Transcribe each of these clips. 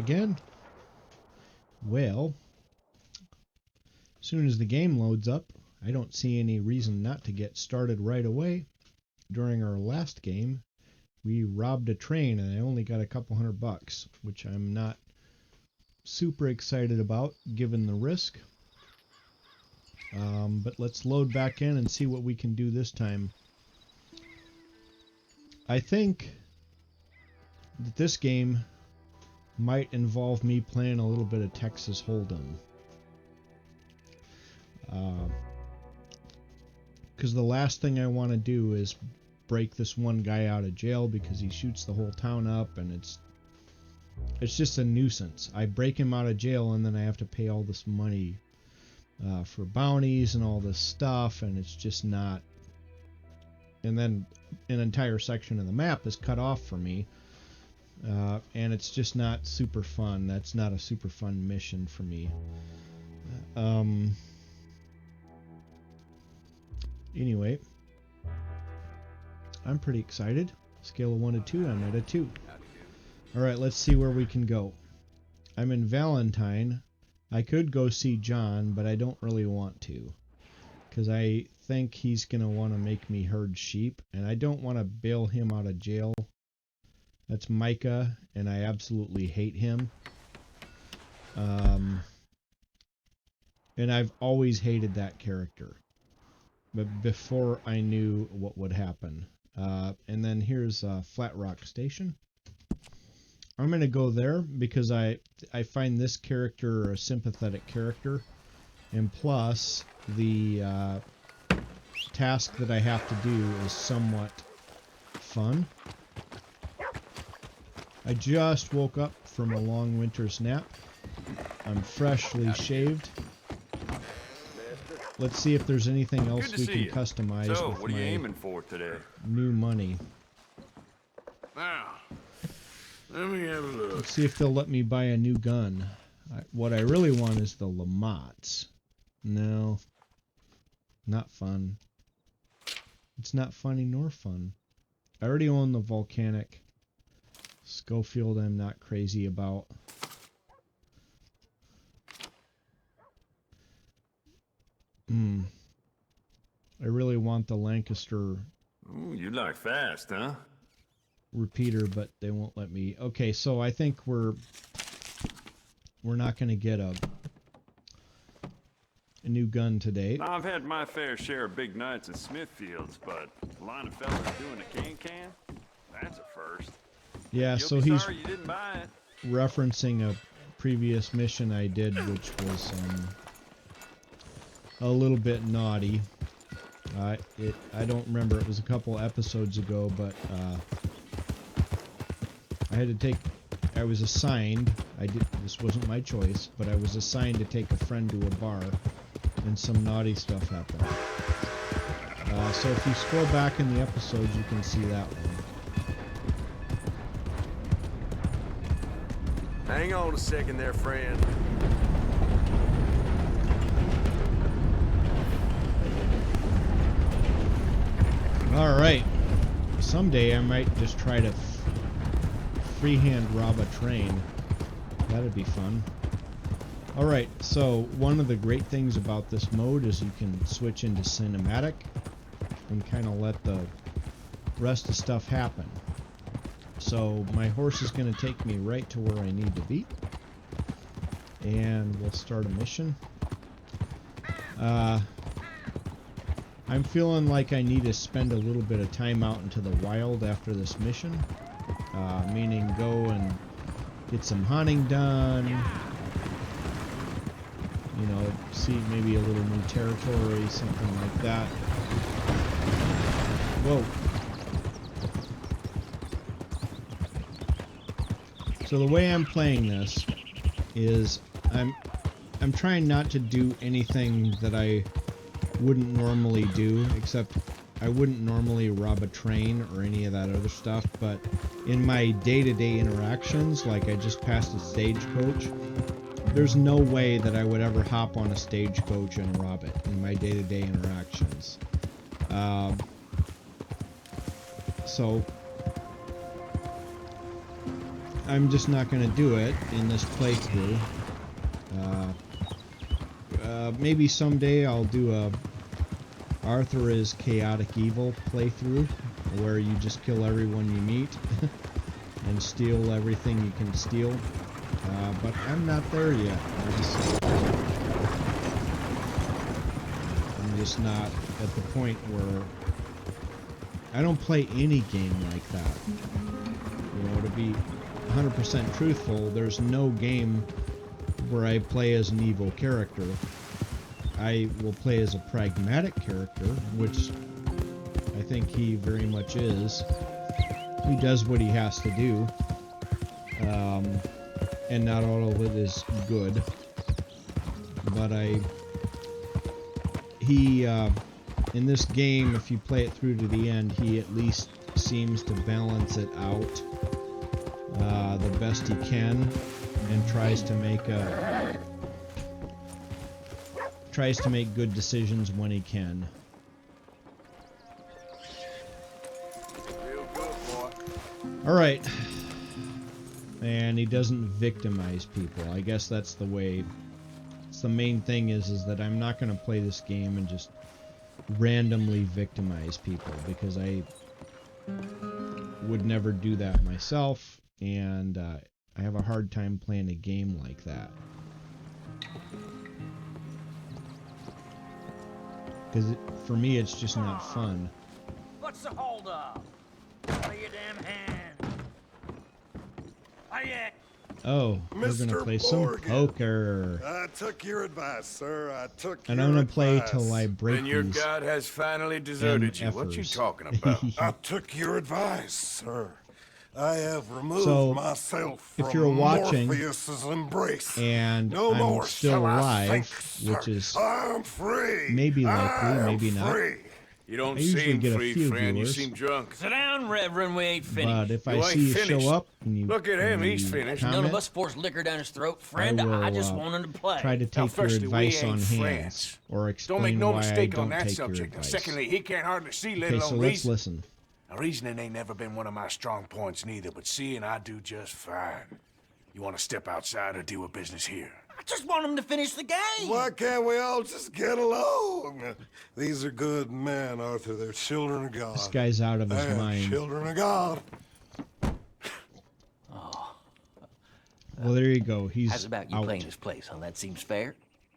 again. Well, as soon as the game loads up, I don't see any reason not to get started right away. During our last game, we robbed a train and I only got a couple $100, which I'm not super excited about given the risk. But let's load back in and see what we can do this time. I think that this game might involve me playing a little bit of Texas Hold'em. Because the last thing I want to do is break this one guy out of jail because he shoots the whole town up, and it's just a nuisance. I break him out of jail and then I have to pay all this money for bounties and all this stuff, and it's just not. And then an entire section of the map is cut off for me, and it's just not super fun. That's not a super fun mission for me. Anyway, I'm pretty excited. Scale of 1 to 2, I'm at a 2. Alright, let's see where we can go. I'm in Valentine. I could go see John, but I don't really want to, because I think he's going to want to make me herd sheep, and I don't want to bail him out of jail. That's Micah, and I absolutely hate him. And I've always hated that character, but before I knew what would happen. And then here's Flat Rock Station. I'm going to go there because I find this character a sympathetic character, and plus the task that I have to do is somewhat fun. I just woke up from a long winter's nap. I'm freshly shaved. Let's see if there's anything else we can customize with what are you aiming for today? New money. Now, let me have a look. Let's see if they'll let me buy a new gun. What I really want is the Lamottes. No. Not fun. It's not funny nor fun. I already own the Volcanic. Schofield I'm not crazy about. I really want the Lancaster. Ooh, you like fast, huh? Repeater, but they won't let me. Okay, so I think we're not going to get a new gun today. I've had my fair share of big nights at Smithfield's, but a line of fellas doing a can-can? That's a first. Yeah, You'll so be he's sorry you didn't buy it. referencing a previous mission I did, which was a little bit naughty. I don't remember, it was a couple episodes ago, but I was assigned, this wasn't my choice, but I was assigned to take a friend to a bar, and some naughty stuff happened. So if you scroll back in the episodes, you can see that one. Hang on a second there, friend. Alright, someday I might just try to freehand rob a train. That'd be fun. Alright, so one of the great things about this mode is you can switch into cinematic and kind of let the rest of stuff happen. So my horse is going to take me right to where I need to be, and we'll start a mission. I'm feeling like I need to spend a little bit of time out into the wild after this mission, meaning go and get some hunting done, you know, see maybe a little new territory, something like that. Whoa. So the way I'm playing this is I'm trying not to do anything that I wouldn't normally do, except I wouldn't normally rob a train or any of that other stuff, but in my day-to-day interactions, like I just passed a stagecoach, there's no way that I would ever hop on a stagecoach and rob it in my day-to-day interactions. So I'm just not going to do it in this playthrough. Maybe someday I'll do a Arthur is Chaotic Evil playthrough, where you just kill everyone you meet and steal everything you can steal. But I'm not there yet. I'm just not at the point where I don't play any game like that. You know, to be 100% truthful, there's no game where I play as an evil character. I will play as a pragmatic character, which I think he very much is. He does what he has to do, and not all of it is good. But in this game, if you play it through to the end, he at least seems to balance it out the best he can, and tries to make good decisions when he can. Real good, boy. Alright. And he doesn't victimize people. I guess that's the way. It's the main thing is that I'm not going to play this game and just randomly victimize people, because I would never do that myself, and I have a hard time playing a game like that. Because for me, it's just not fun. What's the hold up? Out of your damn hand. Hiya. Oh, we're gonna Mr. play some Morgan. poker. I took your advice, sir. I took And your I'm gonna advice. play till I break Then your these. god has finally deserted you. What you MFers. talking about? I took your advice, sir. I have removed So, myself if from you're watching Morpheus's embrace. And no I'm more still shall I alive, think, which sir. is I'm free. maybe likely, I am maybe not. free. You don't I usually seem get a free, few friend. viewers. You seem drunk. Sit down, Reverend. We ain't finished. But if I You see ain't you finished. show up and you Look at him, and he's you finished. None comment, of us forced liquor down his throat, friend. I I will, just wanted to play. try to Now, take your firstly, advice we on ain't hands, friends. or explain Don't make no why I mistake don't on that take your subject. Now, advice. secondly, he can't hardly see, let Okay, alone so let's reason. listen. Now, reasoning ain't never been one of my strong points neither, but seeing I do just fine. You want to step outside or deal with business here? I just want him to finish the game. Why can't we all just get along? These are good men, Arthur. They're children of God. This guy's out of his They're mind. children of God. Well, there you go. He's How's about you out. playing his place, huh? That seems fair.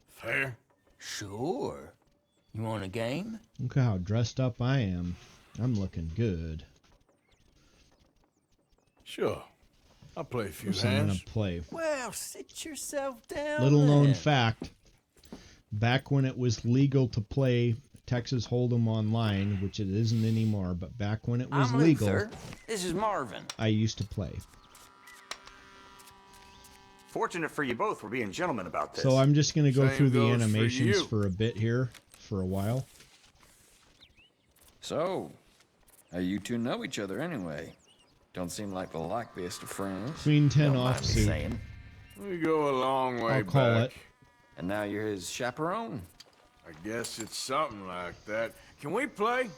Fair? Sure. You want a game? Look how dressed up I am. I'm looking good. Sure. I'll play a few What's I'm gonna hands. play? Well, sit yourself down. Little known then. fact, back when it was legal to play Texas Hold'em online, which it isn't anymore, but back when it was I'm legal, Luther. This is Marvin. I used to play. Fortunate for you both, we're being gentlemen about this. So I'm just going to go Same through the goes for animations you. for a bit here, for a while. So, how you two know each other anyway? Don't seem like the likeliest of friends. Queen 10 Don't mind me offsuit. saying. We go a long way I'll call back. it. And now you're his chaperone. I guess it's something like that. Can we play?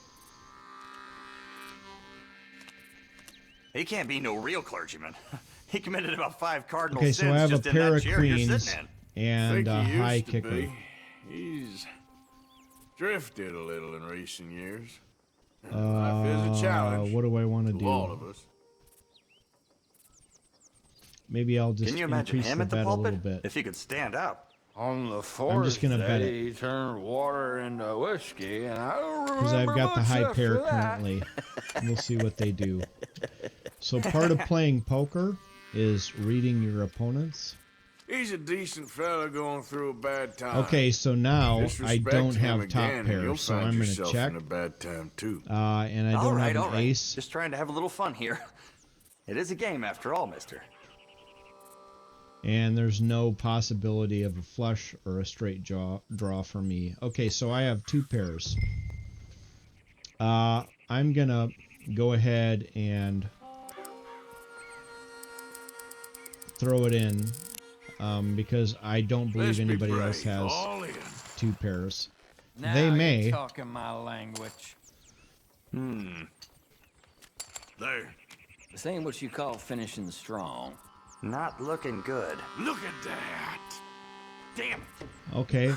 He can't be no real clergyman. He committed about 5 cardinal Okay, sins so I have a just in pair that of chair you're queens sitting in. and a Think he high used to kicker. be. He's drifted a little in recent years. Life is a challenge What do I want to to all do? of us. Maybe I'll just Can you imagine increase him the at the bet a little pulpit? bit. If he could stand up. On the I'm fourth just gonna bet day, it. he turned water into whiskey, and I don't Because remember I've got the much high after pair that. currently. We'll see what they do. So part of playing poker is reading your opponents. He's a decent fella going through a bad time. Okay, so now I Disrespect don't him have again, top and you'll pairs, so find I'm going to yourself check. in a bad time too. And I All don't right, have all an right. ace. Just trying to have a little fun here. It is a game after all, mister. And there's no possibility of a flush or a straight draw for me. Okay, so I have 2 pairs. I'm going to go ahead and throw it in because I don't Let's believe be anybody brave. else has All in. 2 pairs. Now They you're may. talking my language. There. This ain't what you call finishing strong. Not looking good. Look at that. Damn it. Okay,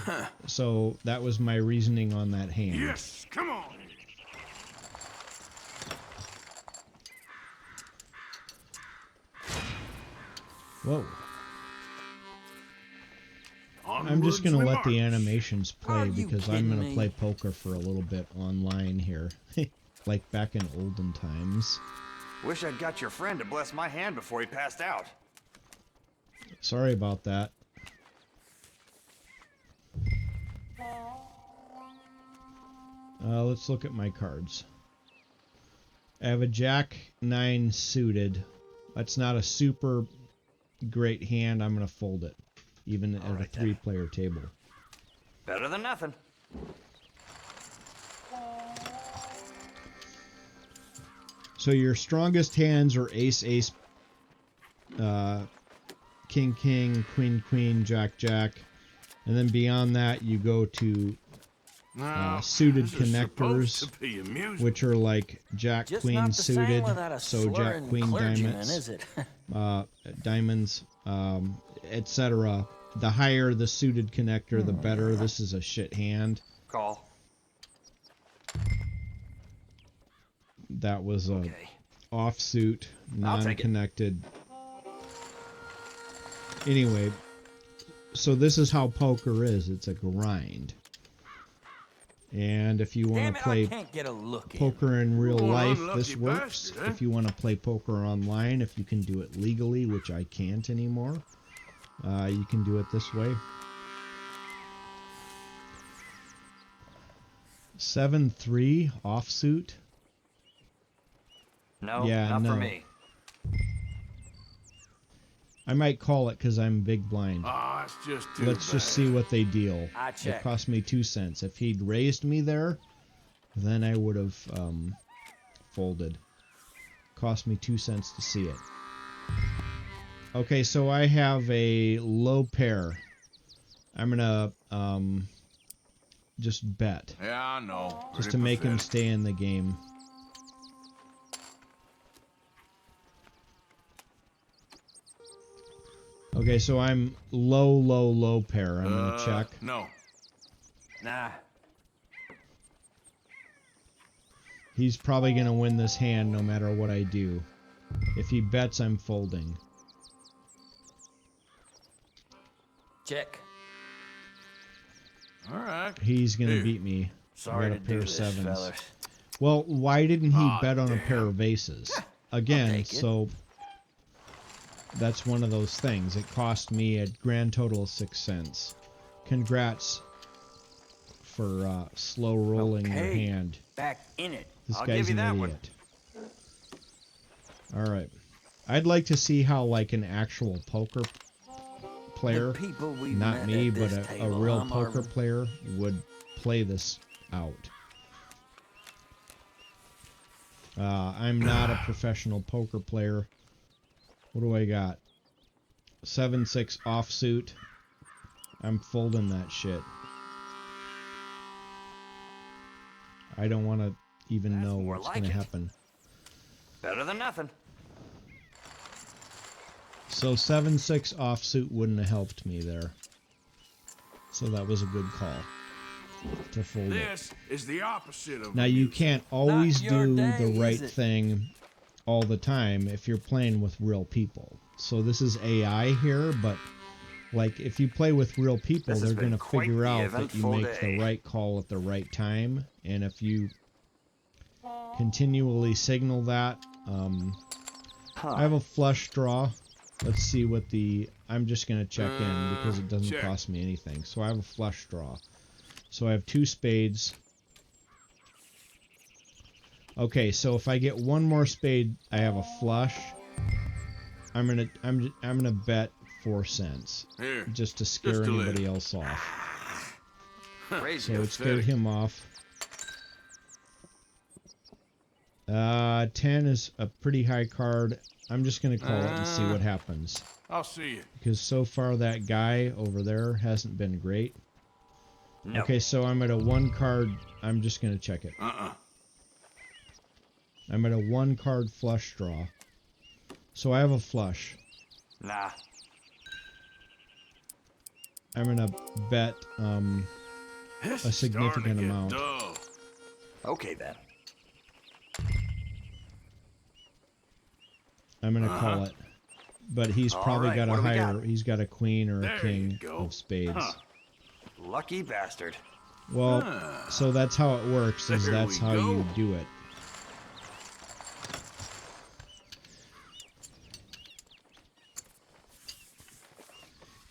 so that was my reasoning on that hand. Yes, come on. Whoa. I'm Onwards just gonna we let the march. animations play Are you because I'm kidding gonna me? play poker for a little bit online here. Like back in olden times. Wish I'd got your friend to bless my hand before he passed out. Sorry about that. Let's look at my cards. I have a Jack 9 suited. That's not a super great hand. I'm going to fold it, even at a 3-player table. Better than nothing. So your strongest hands are ace, ace, king, king, queen, queen, jack, jack. And then beyond that, you go to Now, suited this is supposed connectors, to be amusing. which are like jack, Just queen not the suited. same without a So jack, slurring queen, clergyman, diamonds, is it? diamonds, etc. The higher the suited connector, the better. This is a shit hand. Call. That was a Okay. offsuit, I'll take it. non-connected. Anyway, so this is how poker is. It's a grind. And if you Damn want it, to play I can't get a look in. poker in real Oh, life, unlucky this works. bastard, eh? If you want to play poker online, if you can do it legally, which I can't anymore, you can do it this way. 7-3 offsuit. No, Yeah, not no. for me. I might call it because I'm big blind. Ah, it's just too Let's just bad. see what they deal. I It check. cost me 2 cents. If he'd raised me there, then I would have folded. Cost me 2 cents to see it. Okay, so I have a low pair. I'm gonna just bet, Yeah, I know. just Pretty to make him pathetic. stay in the game. Okay, so I'm low pair. I'm gonna check. No. Nah. He's probably gonna win this hand no matter what I do. If he bets, I'm folding. Check. All right. He's gonna Here. beat me. Sorry I to got a pair do of this, sevens. fellas. Well, why didn't he Aw, bet on a damn. pair of aces? Again, take it. so that's one of those things. It cost me a grand total of 6 cents. Congrats for slow rolling your Okay. hand. Back in it. This I'll guy's give you an that one. idiot. All right. I'd like to see how like an actual poker player, The people we not met me, at but this a table, real huh, poker Marvin? player would play this out. I'm not a professional poker player. What do I got? 7-6 offsuit. I'm folding that shit. I don't want to even That's know more what's like going to it. happen. Better than nothing. So 7-6 offsuit wouldn't have helped me there. So that was a good call to fold it. This is the opposite of Now you amusing. can't always your do day, the right is it? thing all the time if you're playing with real people. So this is AI here, but like if you play with real people, This has they're going been to quite figure the out that you eventful make day. the right call at the right time, and if you continually signal that, I have a flush draw. Let's see what the... I'm just going to check in because it doesn't check. cost me anything. So I have a flush draw. So I have 2 spades. Okay, so if I get one more spade, I have a flush. I'm gonna bet 4 cents Here. just to scare Just a anybody little. else off. Crazy. So it scared him off. 10 is a pretty high card. I'm just gonna call it and see what happens. I'll see you. Because so far that guy over there hasn't been great. No. Okay, so I'm at a 1 card. I'm just gonna check it. I'm at a 1 card flush draw. So I have a flush. Nah. I'm gonna bet This a is starting to significant get amount. dull. Okay then. I'm gonna call it. But he's All probably right, got a what do we higher. got? He's got a queen or a There king you go. of spades. Huh. Lucky bastard. Well, so that's how it works. Is There that's we how you go. do it.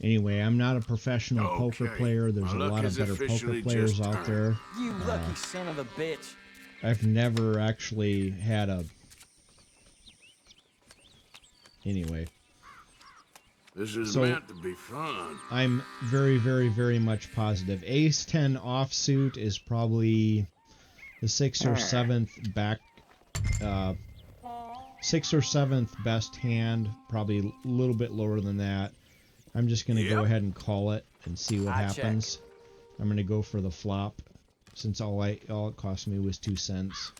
Anyway, I'm not a professional poker Okay, player. There's a my luck lot of has better poker officially players just out turned. there. You lucky son of a bitch. I've never actually had a... Anyway, This is So- meant to be fun. I'm very, very, very much positive. Ace 10 offsuit is probably the 6th or 7th back... 6th or 7th best hand. Probably a little bit lower than that. I'm just going to go Yep. ahead and call it and see what I check. happens. I'm going to go for the flop since all it cost me was 2 cents.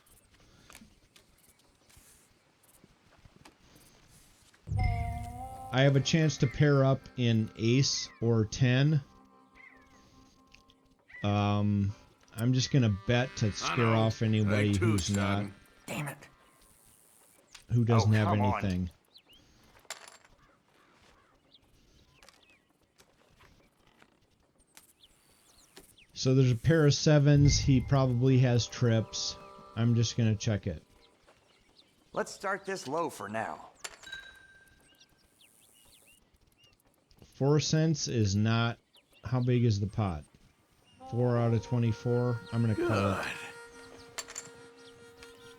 I have a chance to pair up in ace or 10. I'm just going to bet to scare know. off anybody Ain't too who's not, sudden. Damn it. who doesn't have come on. anything. So there's a pair of 7s. He probably has trips. I'm just going to check it. Let's start this low for now. 4 cents is not... How big is the pot? 4 out of 24. I'm going to call it.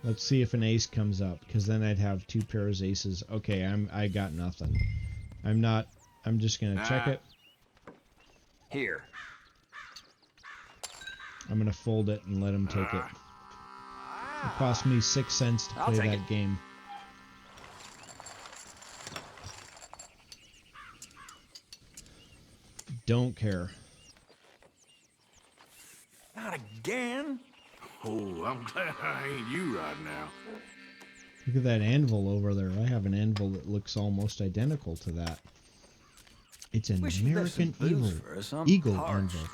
Let's see if an ace comes up, because then I'd have 2 pairs aces. Okay, I got nothing. I'm just going to check it. Here. I'm going to fold it and let him take it. It cost me 6 cents to I'll play take that it. game. Don't care. Not again. Oh, I'm glad I ain't you right now. Look at that anvil over there. I have an anvil that looks almost identical to that. It's an Wish you'd left some American booze for us. I'm eagle parched. anvil.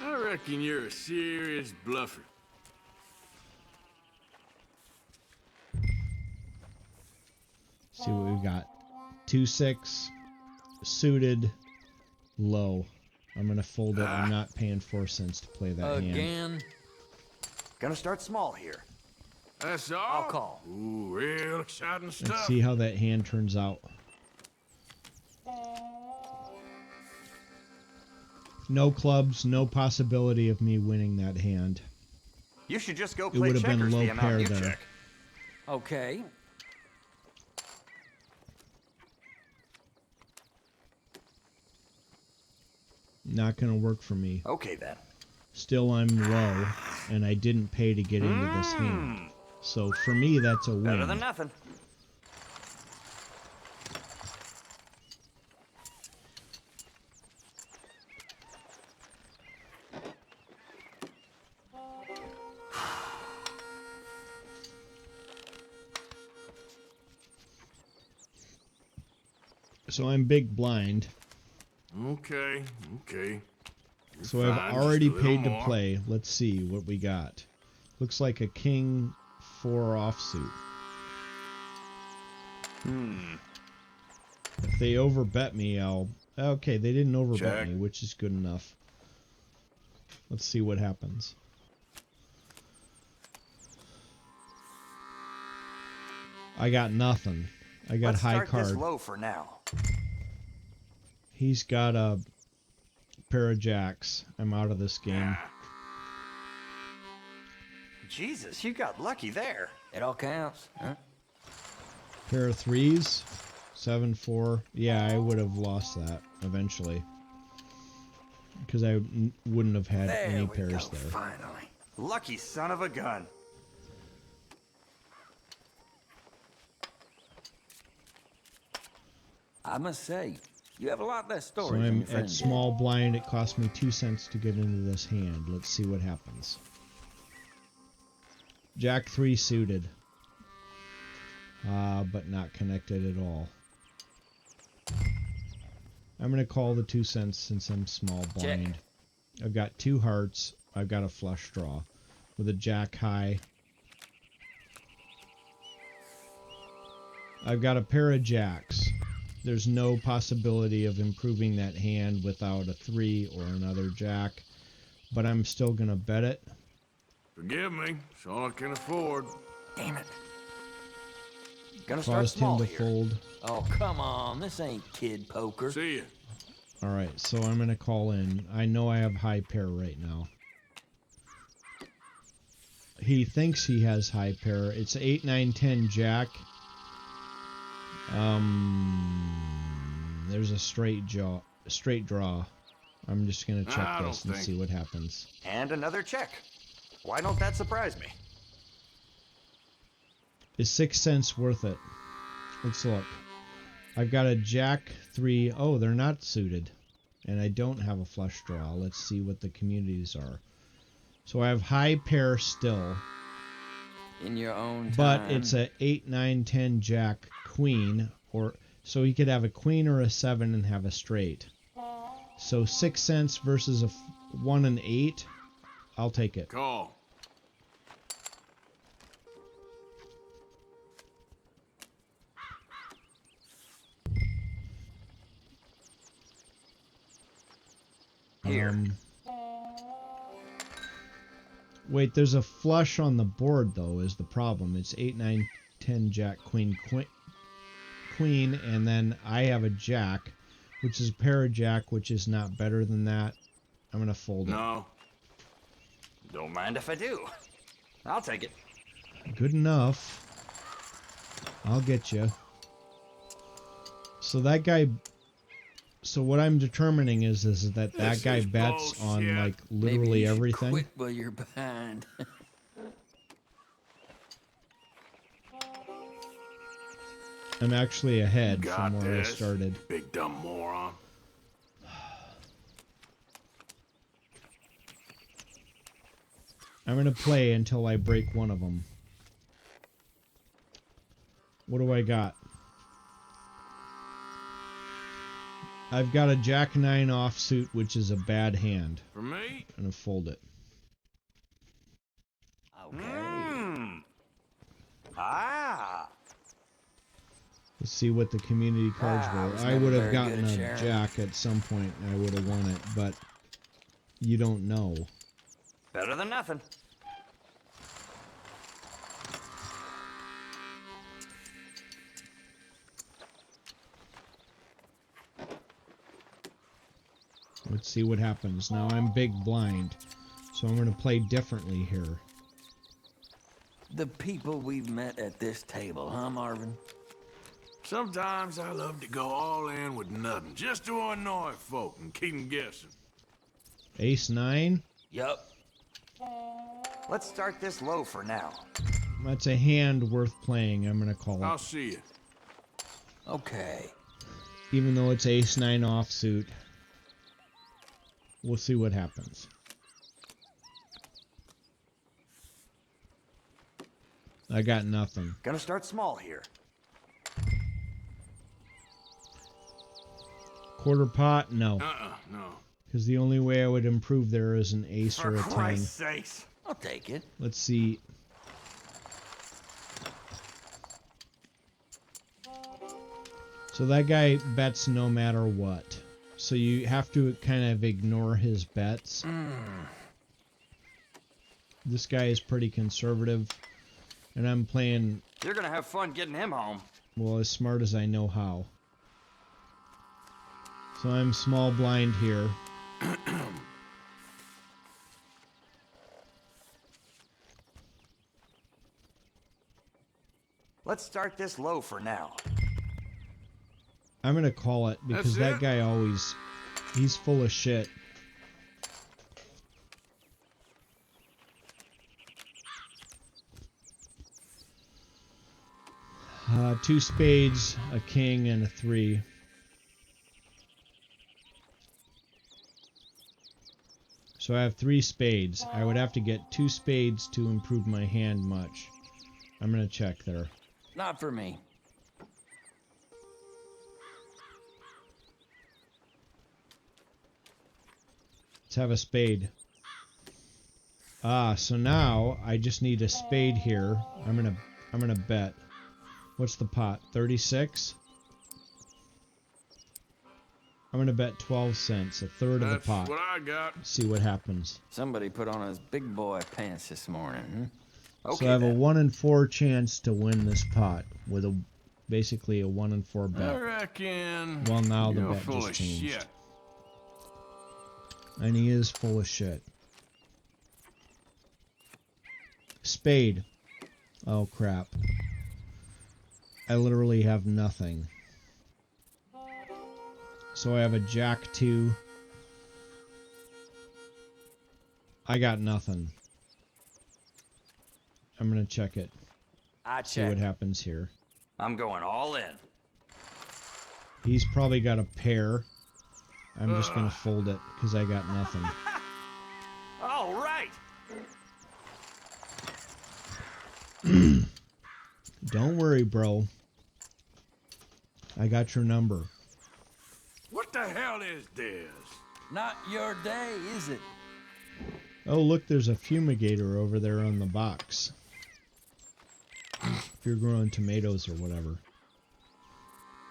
I reckon you're a serious bluffer. See what we got. 2-6 suited low. I'm gonna fold it. I'm not paying 4 cents to play that hand. Again. Gonna start small here. That's all? I'll call. Ooh, real exciting Let's stuff. see how that hand turns out. No clubs, no possibility of me winning that hand. You should just go It play would have been checkers low the amount pair you there. check. Okay. Not gonna work for me. Okay then. Still, I'm low, and I didn't pay to get into this hand. So for me, that's a Better win. than nothing. So I'm big blind. Okay, okay. You're So fine, I've just already a little paid to more. play. Let's see what we got. Looks like a king 4 offsuit. If they overbet me, I'll... Okay, they didn't overbet Check. me, which is good enough. Let's see what happens. I got nothing. I got Let's high start this card. low for now. He's got a pair of jacks. I'm out of this game. Jesus, you got lucky there. It all counts. Huh? Pair of 3s. 7-4. Yeah, I would have lost that eventually. Because I wouldn't have had There any we pairs go, there. finally. Lucky son of a gun. I must say, you have a lot less So stories than I'm your friend at did. small blind. It cost me 2 cents to get into this hand. Let's see what happens. Jack 3 suited. but not connected at all. I'm going to call the 2 cents since I'm small blind. I've got 2 hearts. I've got a flush draw with a jack high. I've got a pair of jacks. There's no possibility of improving that hand without a 3 or another jack, but I'm still going to bet it. Forgive me. It's all I can afford. Damn it. Gonna start Caused him small to here. fold. Oh, come on. This ain't kid poker. See ya. Alright, so I'm going to call in. I know I have high pair right now. He thinks he has high pair. It's 8, 9, 10 jack. There's a straight draw. I'm just going to check I this don't and think- see what happens. And another check. Why don't that surprise me? Is 6 cents worth it? Let's look. I've got a jack 3. Oh, they're not suited. And I don't have a flush draw. Let's see what the communities are. So I have high pair still. In your own time. But it's a 8, 9, 10 jack queen. Or so he could have a queen or a 7 and have a straight. So 6 cents versus a 1 and 8. I'll take it. Call. Here. Wait, there's a flush on the board, though, is the problem. It's 8, 9, 10, jack, queen, queen, and then I have a jack, which is a pair of jack, which is not better than that. I'm going to fold it. No. Don't mind if I do. I'll take it. Good enough. I'll get you. So that guy... So what I'm determining is that This guy is bets on, bullshit. like, Maybe literally you should everything. quit while you're behind. I'm actually ahead Got from where I this. started. Big dumb moron. I'm going to play until I break one of them. What do I got? I've got a jack 9 offsuit, which is a bad hand. For me? I'm going to fold it. Okay. Ah. Let's see what the community cards I were. was I never would have very gotten good at a sharing. jack at some point and I would have won it, but you don't know. Better than nothing. Let's see what happens. Now I'm big blind, so I'm going to play differently here. The people we've met at this table, huh, Marvin? Sometimes I love to go all in with nothing, just to annoy folk and keep them guessing. Ace 9? Yup. Let's start this low for now. That's a hand worth playing. I'm going to call I'll it. see you. Okay. Even though it's Ace 9 offsuit. We'll see what happens. I got nothing. Gonna start small here. Quarter pot? No. No. Because the only way I would improve there is an ace For or a 10. Christ's sakes. I'll take it. Let's see. So that guy bets no matter what. So you have to kind of ignore his bets. This guy is pretty conservative. And I'm playing, You're gonna have fun getting him home. well, as smart as I know how. So I'm small blind here. Let's start this low for now. I'm going to call it because That's that it? guy always, he's full of shit. Two spades, a king, and a 3. So I have 3 spades. I would have to get 2 spades to improve my hand much. I'm going to check there. Not for me. Let's have a spade. Ah, so now I just need a spade here. I'm gonna bet. What's the pot? 36? I'm gonna bet 12 cents, a third of the pot. That's what I got. See what happens. Somebody put on his big boy pants this morning. So I have a 1 in 4 chance to win this pot with basically a 1 in 4 I bet. reckon. Well, now the you're bet full just of changed. shit. And he is full of shit. Spade. Oh crap. I literally have nothing. So I have a jack 2. I got nothing. I'm gonna check it. I See what happens here. I'm going all in. He's probably got a pair. I'm just gonna fold it because I got nothing. All right. Don't worry, bro. I got your number. What the hell is this? Not your day, is it? Oh, look, there's a fumigator over there on the box. If you're growing tomatoes or whatever.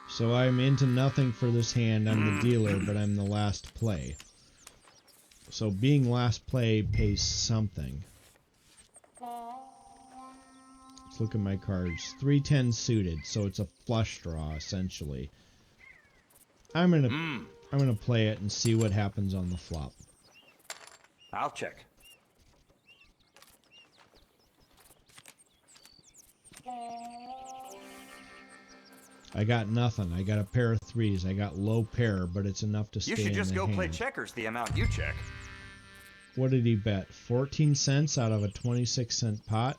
So I'm into nothing for this hand. I'm the dealer, but I'm the last play. So being last play pays something. Let's look at my cards. 3-10 suited, so it's a flush draw essentially. I'm gonna play it and see what happens on the flop. I'll check. I got nothing. I got a pair of 3s. I got low pair, but it's enough to stay You in should the just go play hand. checkers the amount you check. What did he bet? 14 cents out of a 26-cent pot?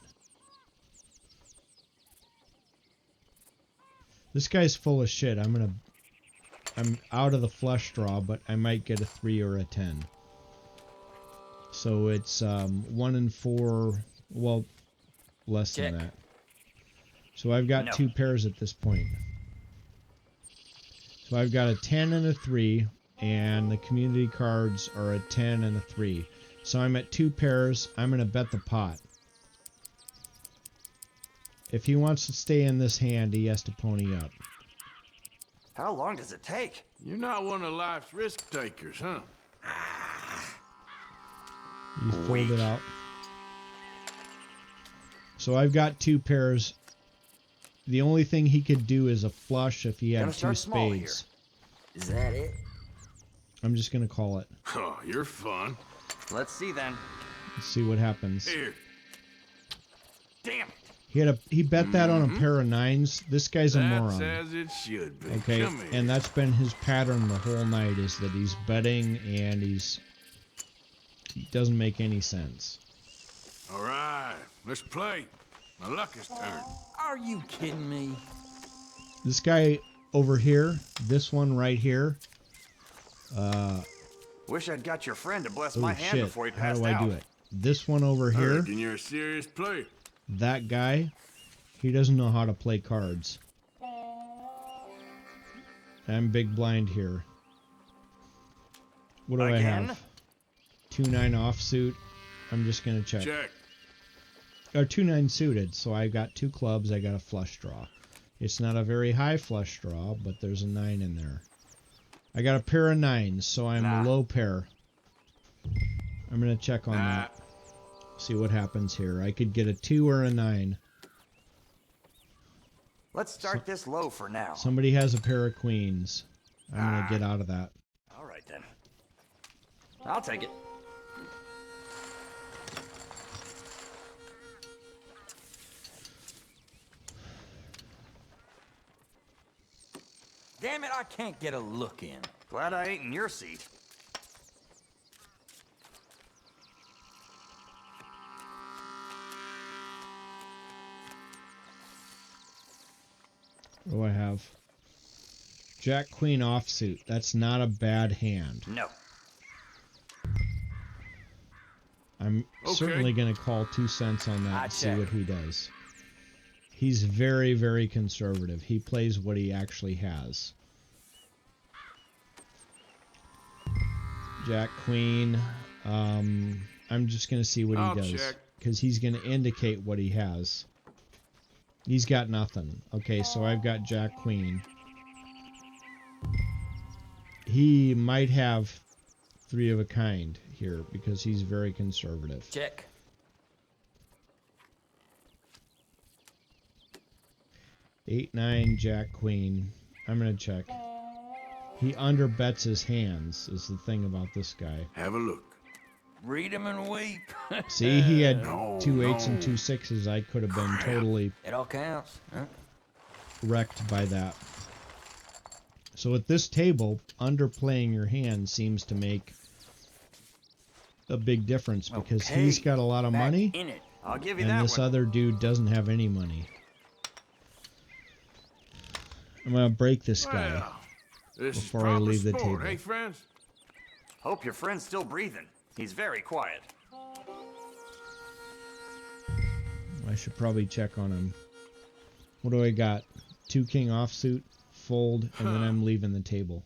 This guy's full of shit. I'm out of the flush draw, but I might get a 3 or a 10. So it's 1 in 4, well, less than that. So I've got 2 pairs at this point. So I've got a 10 and a 3, and the community cards are a 10 and a 3. So I'm at 2 pairs. I'm going to bet the pot. If he wants to stay in this hand, he has to pony up. How long does it take? You're not one of life's risk takers, huh? You fold it out. So I've got 2 pairs. The only thing he could do is a flush if he had Gonna 2 start small here. spades. Is that it? I'm just going to call it. Oh, you're fun. Let's see then. Let's see what happens. Here. Damn it. He bet that on a pair of 9s. This guy's a That's moron. as it should be. Okay, Come here. and that's been his pattern the whole night, is that he's betting and he doesn't make any sense. All right, let's play. My luckiest turn. Are you kidding me? This guy over here, this one right here, Wish I'd got your friend to bless oh my hand shit, before he how passed do I out. do it? This one over I here, reckon you're a serious player. that guy, he doesn't know how to play cards. I'm big blind here. What do I Again? have? 2-9 offsuit. I'm just gonna check. Check. Or 2-9 suited, so I got 2 clubs, I got a flush draw. It's not a very high flush draw, but there's a 9 in there. I got a pair of 9s, so I'm a low pair. I'm gonna check on that. See what happens here. I could get a 2 or a 9. Let's start this low for now. Somebody has a pair of queens. I'm gonna get out of that. All right then. I'll take it. Damn it, I can't get a look in. Glad I ain't in your seat. What do I have? Jack Queen offsuit. That's not a bad hand. No. I'm Okay. certainly going to call 2 cents on that and see check. what he does. He's very, very conservative. He plays what he actually has. Jack Queen. I'm just going to see what he does. Because he's going to indicate what he has. He's got nothing. Okay, so I've got Jack Queen. He might have 3 of a kind here because he's very conservative. Check. 8, 9, Jack Queen. I'm going to check. He underbets his hands is the thing about this guy. Have a look. Read 'em and weep. See, he had No, 2 8s and no. 2 6s. I could have been totally It all counts. Huh? wrecked by that. So at this table, underplaying your hand seems to make a big difference because Okay, he's got a lot of back money in it. I'll give you and that this one. other dude doesn't have any money. I'm gonna break this guy Well, this before is I proper leave the sport, table. hey, friends? Hope your friend's still breathing. He's very quiet. I should probably check on him. What do I got? 2 king offsuit, fold, and then I'm leaving the table.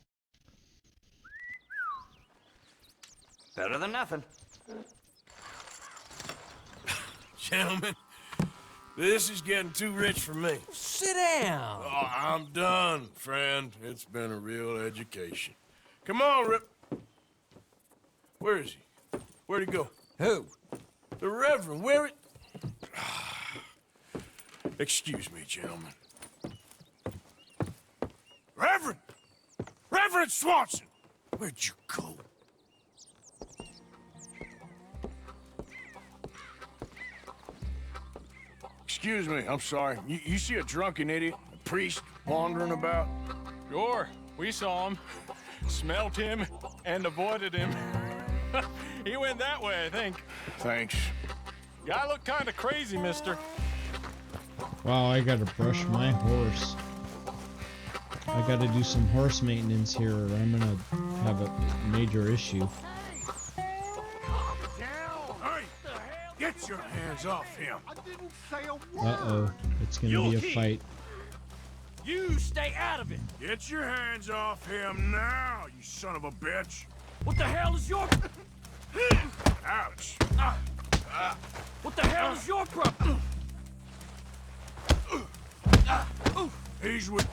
Better than nothing. Gentlemen, this is getting too rich for me. Sit down. Oh, I'm done, friend. It's been a real education. Come on, Rip. Where is he? Where'd he go? Who? The Reverend. Where it? Excuse me, gentlemen. Reverend! Reverend Swanson! Where'd you go? Excuse me, I'm sorry. You see a drunken idiot, a priest, wandering about? Sure, we saw him, smelt him, and avoided him. He went that way, I think. Thanks. Guy looked kind of crazy, mister. Wow, I gotta brush my horse. I gotta do some horse maintenance here or I'm gonna have a major issue. Hey, get your hands off him. Uh-oh, it's gonna be a fight. You stay out of it. Get your hands off him now, you son of a bitch. What the hell is your... Ouch. What the hell is your problem? He's with...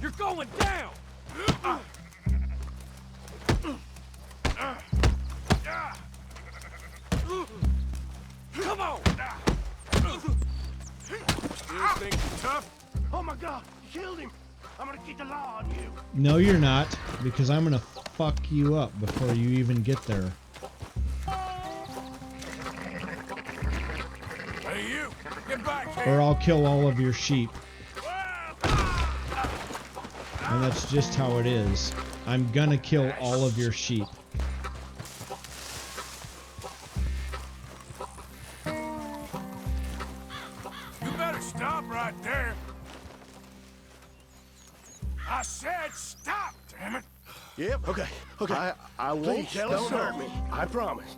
You're going down. Come on. Still think you're tough? Oh my God, you killed him. I'm gonna keep the law on you. No, you're not, because I'm gonna fuck you up before you even get there. Hey, you! Get back here! Or I'll kill all of your sheep. And that's just how it is. I'm gonna kill all of your sheep. You better stop right there. I said stop, damn it! Yep, okay. I won't. Please, don't hurt me. I promise.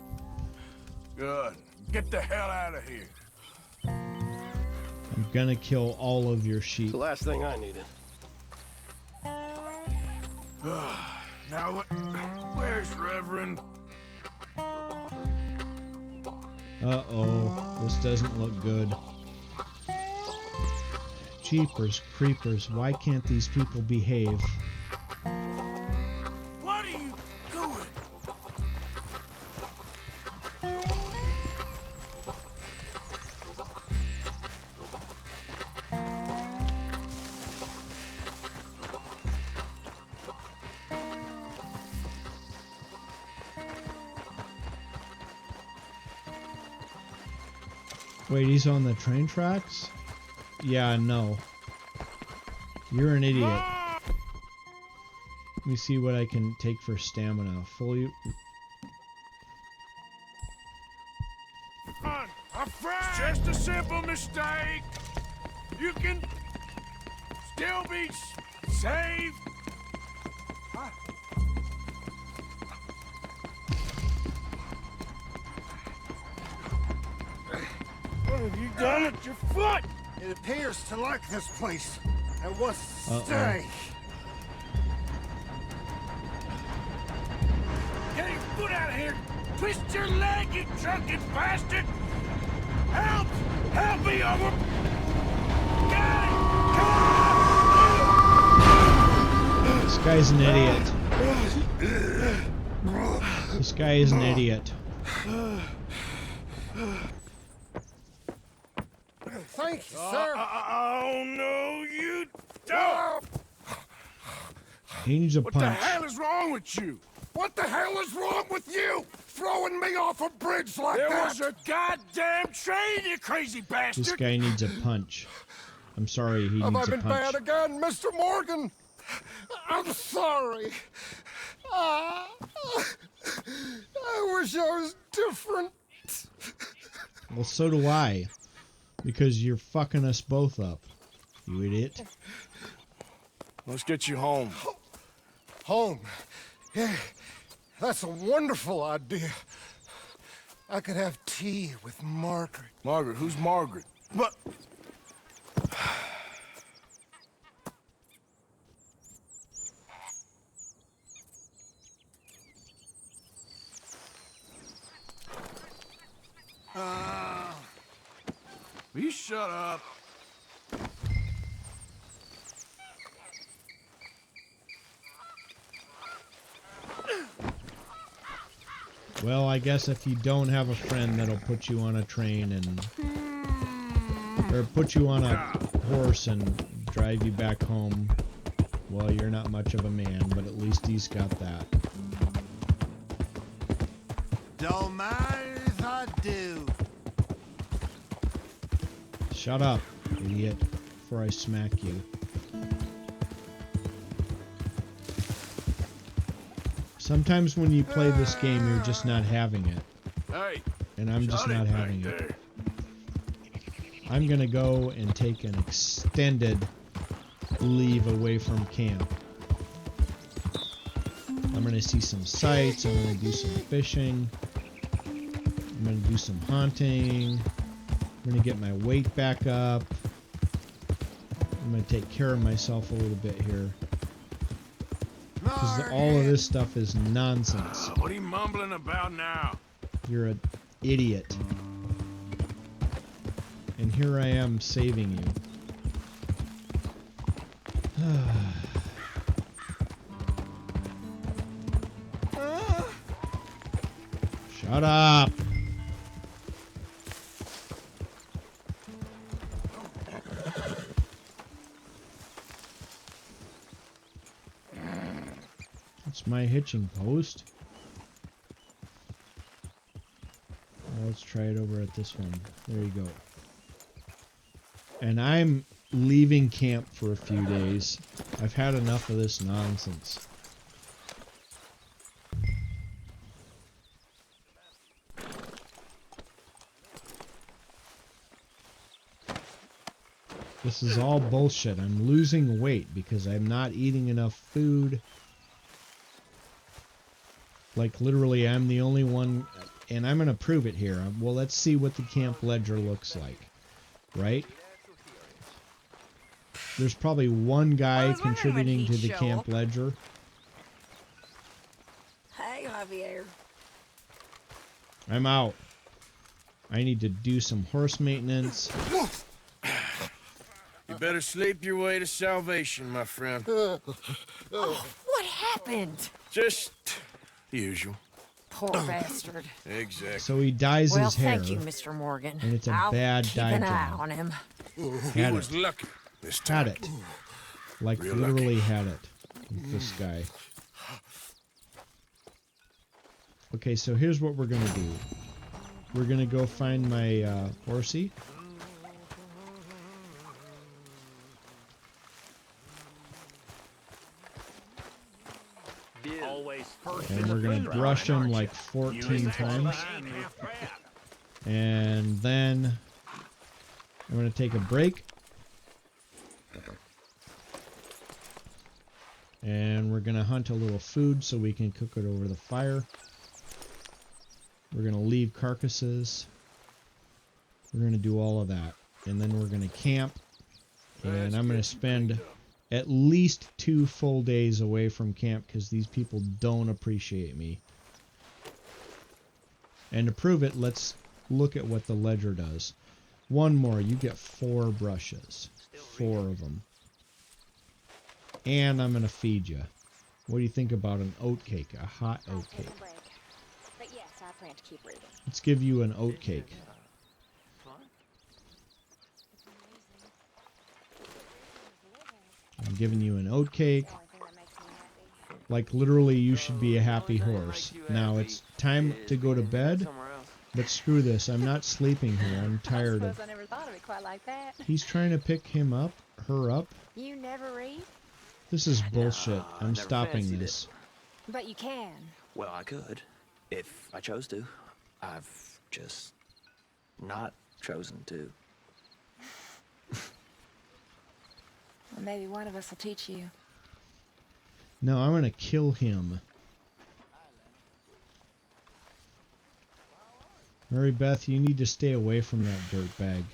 Good. Get the hell out of here. I'm gonna kill all of your sheep. The last thing I needed. Now what? Where's Reverend? Uh-oh, this doesn't look good. Jeepers creepers, why can't these people behave? What are you doing? Wait, he's on the train tracks? Yeah, no. You're an idiot. Let me see what I can take for stamina. Fully... I'm friends. Just a simple mistake. You can still be saved. What have you done with your foot? It appears to like this place and wants to Uh-oh. stay. Get your foot out of here! Twist your leg, you drunken bastard! Help! Help me over! Guy! This guy's an idiot. This guy is an idiot. Thank you, sir. Oh, no, you don't! He needs a What the punch. hell is wrong with you? What the hell is wrong with you? Throwing me off a bridge like There that? was a goddamn train, you crazy bastard! This guy needs a punch. I'm sorry, he Have I needs a been bad punch. again, Mr. Morgan? I'm sorry. I wish I was different. Well, so do I. Because you're fucking us both up, you idiot. Let's get you home. Home. Yeah, that's a wonderful idea. I could have tea with Margaret. Margaret, who's Margaret? But Will you shut up? Well, I guess if you don't have a friend that'll put you on a train and... or put you on a horse and drive you back home, well, you're not much of a man, but at least he's got that. don't mind if I do. Shut up, idiot, before I smack you. Sometimes when you play this game, you're just not having it. Hey, And I'm just shut not it back having it. there. I'm gonna go and take an extended leave away from camp. I'm gonna see some sights, I'm gonna do some fishing, I'm gonna do some hunting, I'm gonna get my weight back up, I'm gonna take care of myself a little bit here. Because all of this stuff is nonsense. What are you mumbling about now? You're an idiot. And here I am saving you. Shut up! It's my hitching post. Let's try it over at this one. There you go. And I'm leaving camp for a few days. I've had enough of this nonsense. This is all bullshit. I'm losing weight because I'm not eating enough food. Like, literally, I'm the only one, and I'm going to prove it here. Well, let's see what the camp ledger looks like, right? There's probably one guy contributing to the camp ledger. Hey, Javier. I'm out. I need to do some horse maintenance. You better sleep your way to salvation, my friend. Oh, what happened? Just the usual. Poor bastard. Exactly. So he dyes Well, his hair. thank you, Mr. Morgan. And it's a I'll bad keep dye an eye job. on him. He Had was it. lucky this Had time. it. Like, Real literally had it. With this guy. Okay, so here's what we're gonna do. We're gonna go find my horsey. And we're gonna brush him like 14 times. And then I'm gonna take a break. And we're going to hunt a little food so we can cook it over the fire. We're going to leave carcasses. We're going to do all of that. And then we're going to camp. And I'm going to spend at least 2 full days away from camp because these people don't appreciate me. And to prove it, let's look at what the ledger does. One more. You get 4 brushes. 4 of them. And I'm going to feed you. What do you think about an oat cake? A hot oat cake. But yes, I plan to keep reading. Let's give you an oat cake. I'm giving you an oat cake. Like literally you should be a happy horse. Now it's time to go to bed. But screw this. I'm not sleeping here. I'm tired of... I never thought of it quite like that. He's trying to pick him up. Her up. You never read? This is bullshit. I'm stopping this. But you can. Well, I could, if I chose to. I've just not chosen to. Well, maybe one of us will teach you. No, I'm gonna kill him. Mary Beth, you need to stay away from that dirtbag.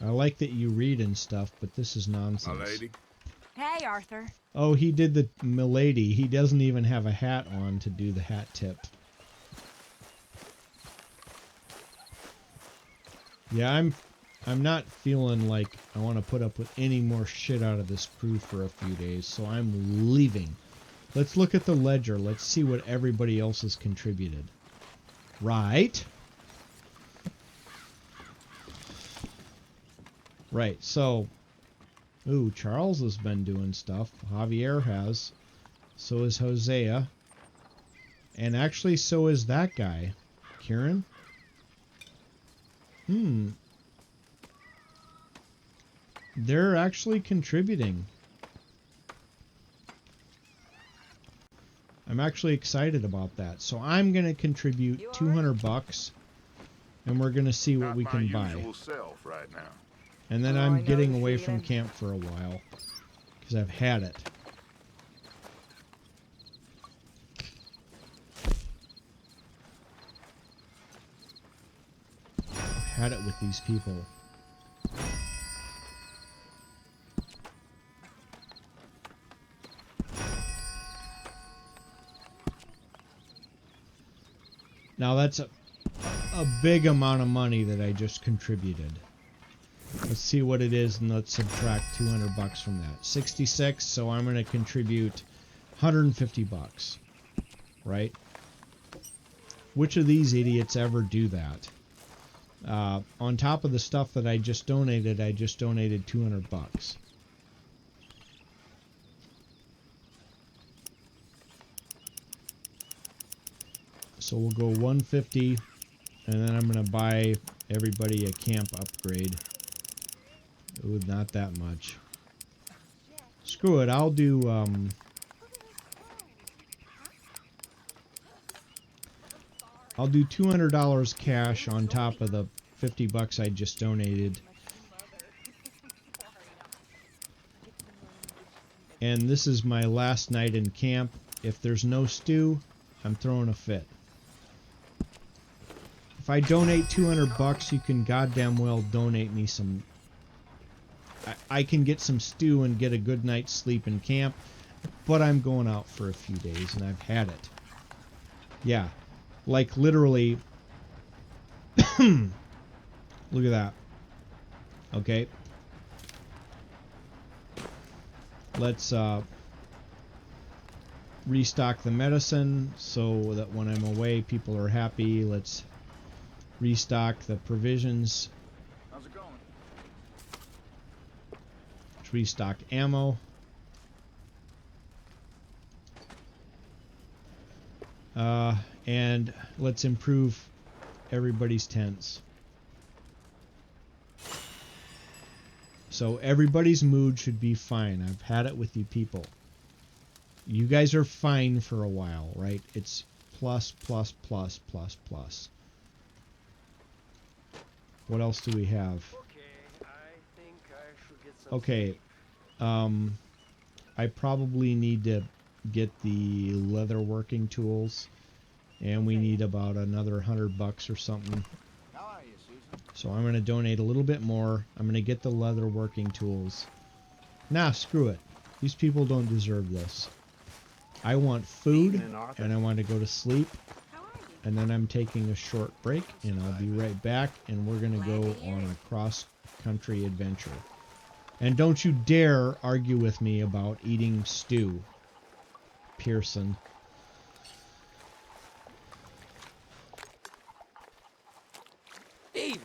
I like that you read and stuff, but this is nonsense. My lady. Hey, Arthur. Oh, he did the milady. He doesn't even have a hat on to do the hat tip. Yeah, I'm not feeling like I want to put up with any more shit out of this crew for a few days, so I'm leaving. Let's look at the ledger. Let's see what everybody else has contributed. Right. Right, so... Ooh, Charles has been doing stuff. Javier has. So is Hosea. And actually, so is that guy. Kieran? They're actually contributing. I'm actually excited about that. So I'm going to contribute 200 bucks. And we're going to see what we can buy. Self right now. And then I'm getting away from camp for a while. Because I've had it. I've had it with these people. Now that's a big amount of money that I just contributed. Let's see what it is, and let's subtract 200 bucks from that. 66, so I'm going to contribute 150 bucks. Right? Which of these idiots ever do that? On top of the stuff that I just donated 200 bucks. So we'll go 150, and then I'm going to buy everybody a camp upgrade. Ooh, not that much. Screw it, I'll do, I'll do $200 cash on top of the 50 bucks I just donated. And this is my last night in camp. If there's no stew, I'm throwing a fit. If I donate 200 bucks, you can goddamn well donate me some... I can get some stew and get a good night's sleep in camp, but I'm going out for a few days, and I've had it. Yeah. Like, literally... Look at that. Okay. Let's, restock the medicine so that when I'm away, people are happy. Let's restock the provisions. How's it going? Let's restock ammo. And let's improve everybody's tents. So everybody's mood should be fine. I've had it with you people. You guys are fine for a while, right? It's plus, plus, plus, plus, plus. What else do we have? Okay, I think I should get some Okay, I probably need to get the leather working tools, and we need about another $100 or something. So I'm going to donate a little bit more. I'm going to get the leather working tools. Nah, screw it. These people don't deserve this. I want food, and I want to go to sleep. And then I'm taking a short break, and I'll be right back, and we're going to go on a cross-country adventure. And don't you dare argue with me about eating stew, Pearson. Evening.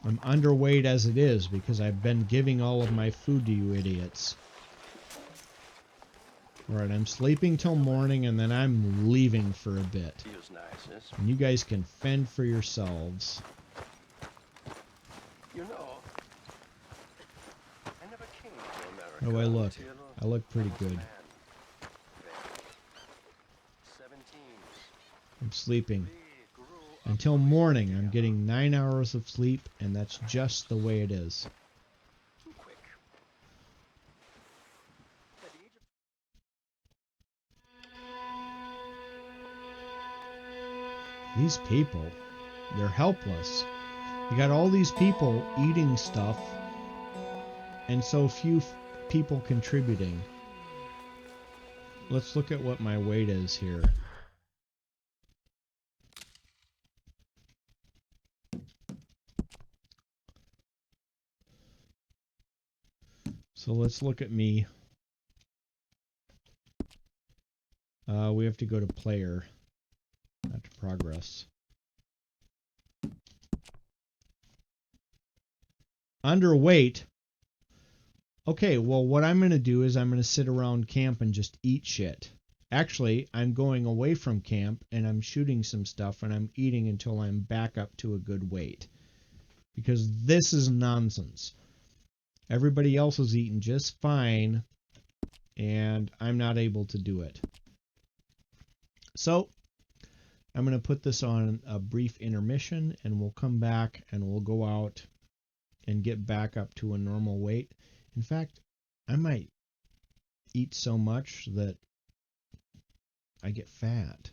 I'm underweight as it is because I've been giving all of my food to you idiots. Alright, I'm sleeping till morning and then I'm leaving for a bit. And you guys can fend for yourselves. You know, I never came to America. How do I look? I look pretty good. I'm sleeping. Until morning, I'm getting 9 hours of sleep, and that's just the way it is. These people, they're helpless. You got all these people eating stuff, and so few people contributing. Let's look at what my weight is here. So let's look at me. We have to go to player, not to progress. Underweight. Okay, well, what I'm going to do is I'm going to sit around camp and just eat shit. Actually, I'm going away from camp and I'm shooting some stuff and I'm eating until I'm back up to a good weight. Because this is nonsense. Everybody else is eating just fine, and I'm not able to do it. So, I'm going to put this on a brief intermission, and we'll come back, and we'll go out and get back up to a normal weight. In fact, I might eat so much that I get fat.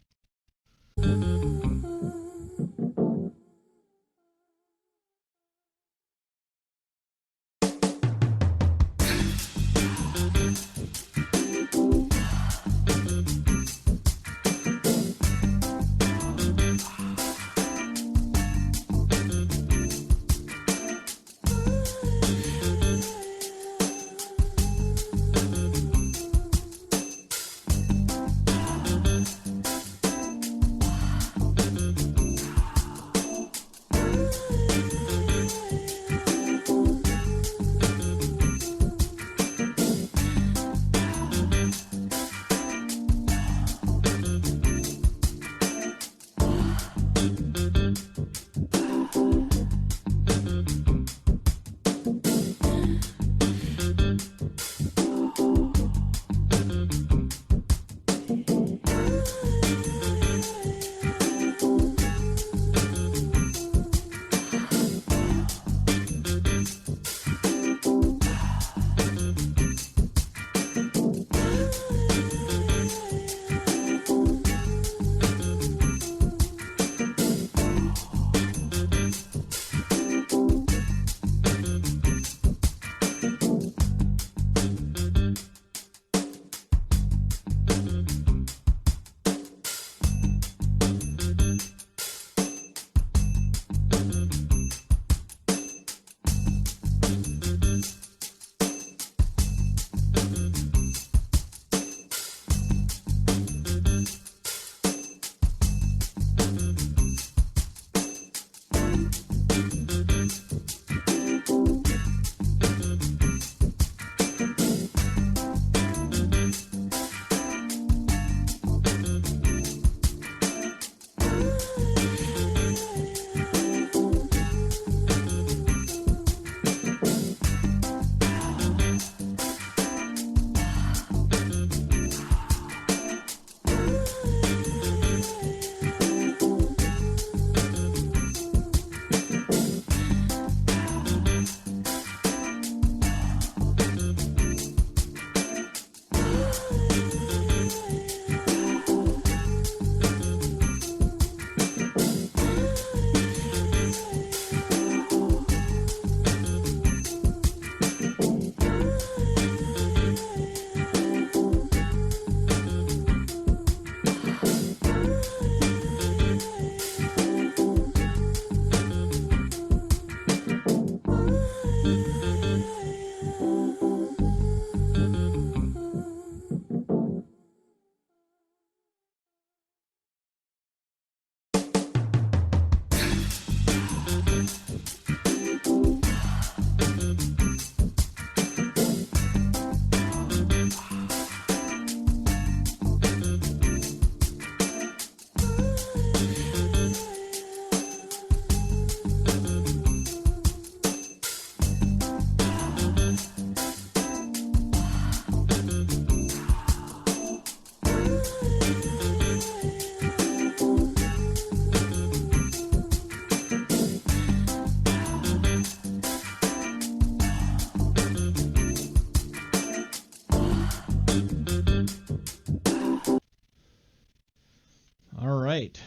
right.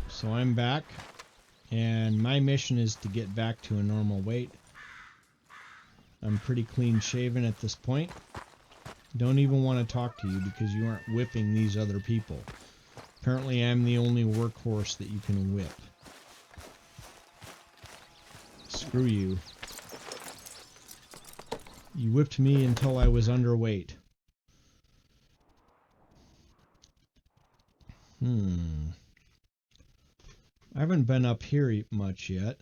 So I'm back, and my mission is to get back to a normal weight. I'm pretty clean shaven at this point. Don't even want to talk to you because you aren't whipping these other people. Apparently I'm the only workhorse that you can whip. Screw you. You whipped me until I was underweight. I haven't been up here much yet.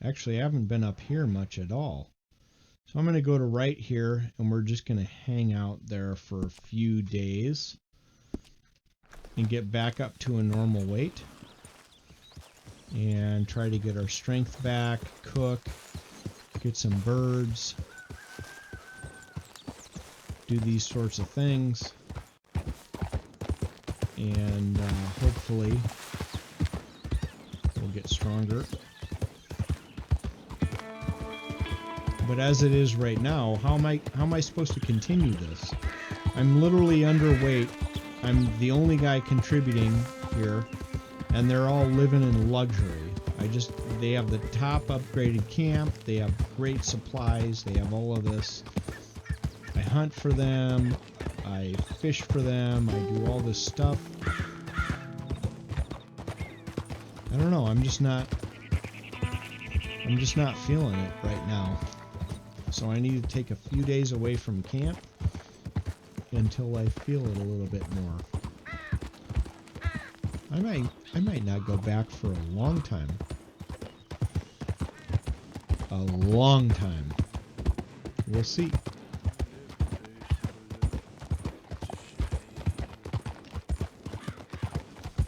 Actually, I haven't been up here much at all. So I'm going to go to right here, and we're just going to hang out there for a few days and get back up to a normal weight and try to get our strength back, cook, get some birds, do these sorts of things, and hopefully we'll get stronger. But as it is right now, how am I supposed to continue this? I'm literally underweight. I'm the only guy contributing here, and they're all living in luxury. They have the top upgraded camp, they have great supplies, they have all of this. I hunt for them, I fish for them, I do all this stuff. I don't know, I'm just not feeling it right now. So I need to take a few days away from camp until I feel it a little bit more. I might not go back for a long time. A long time. We'll see.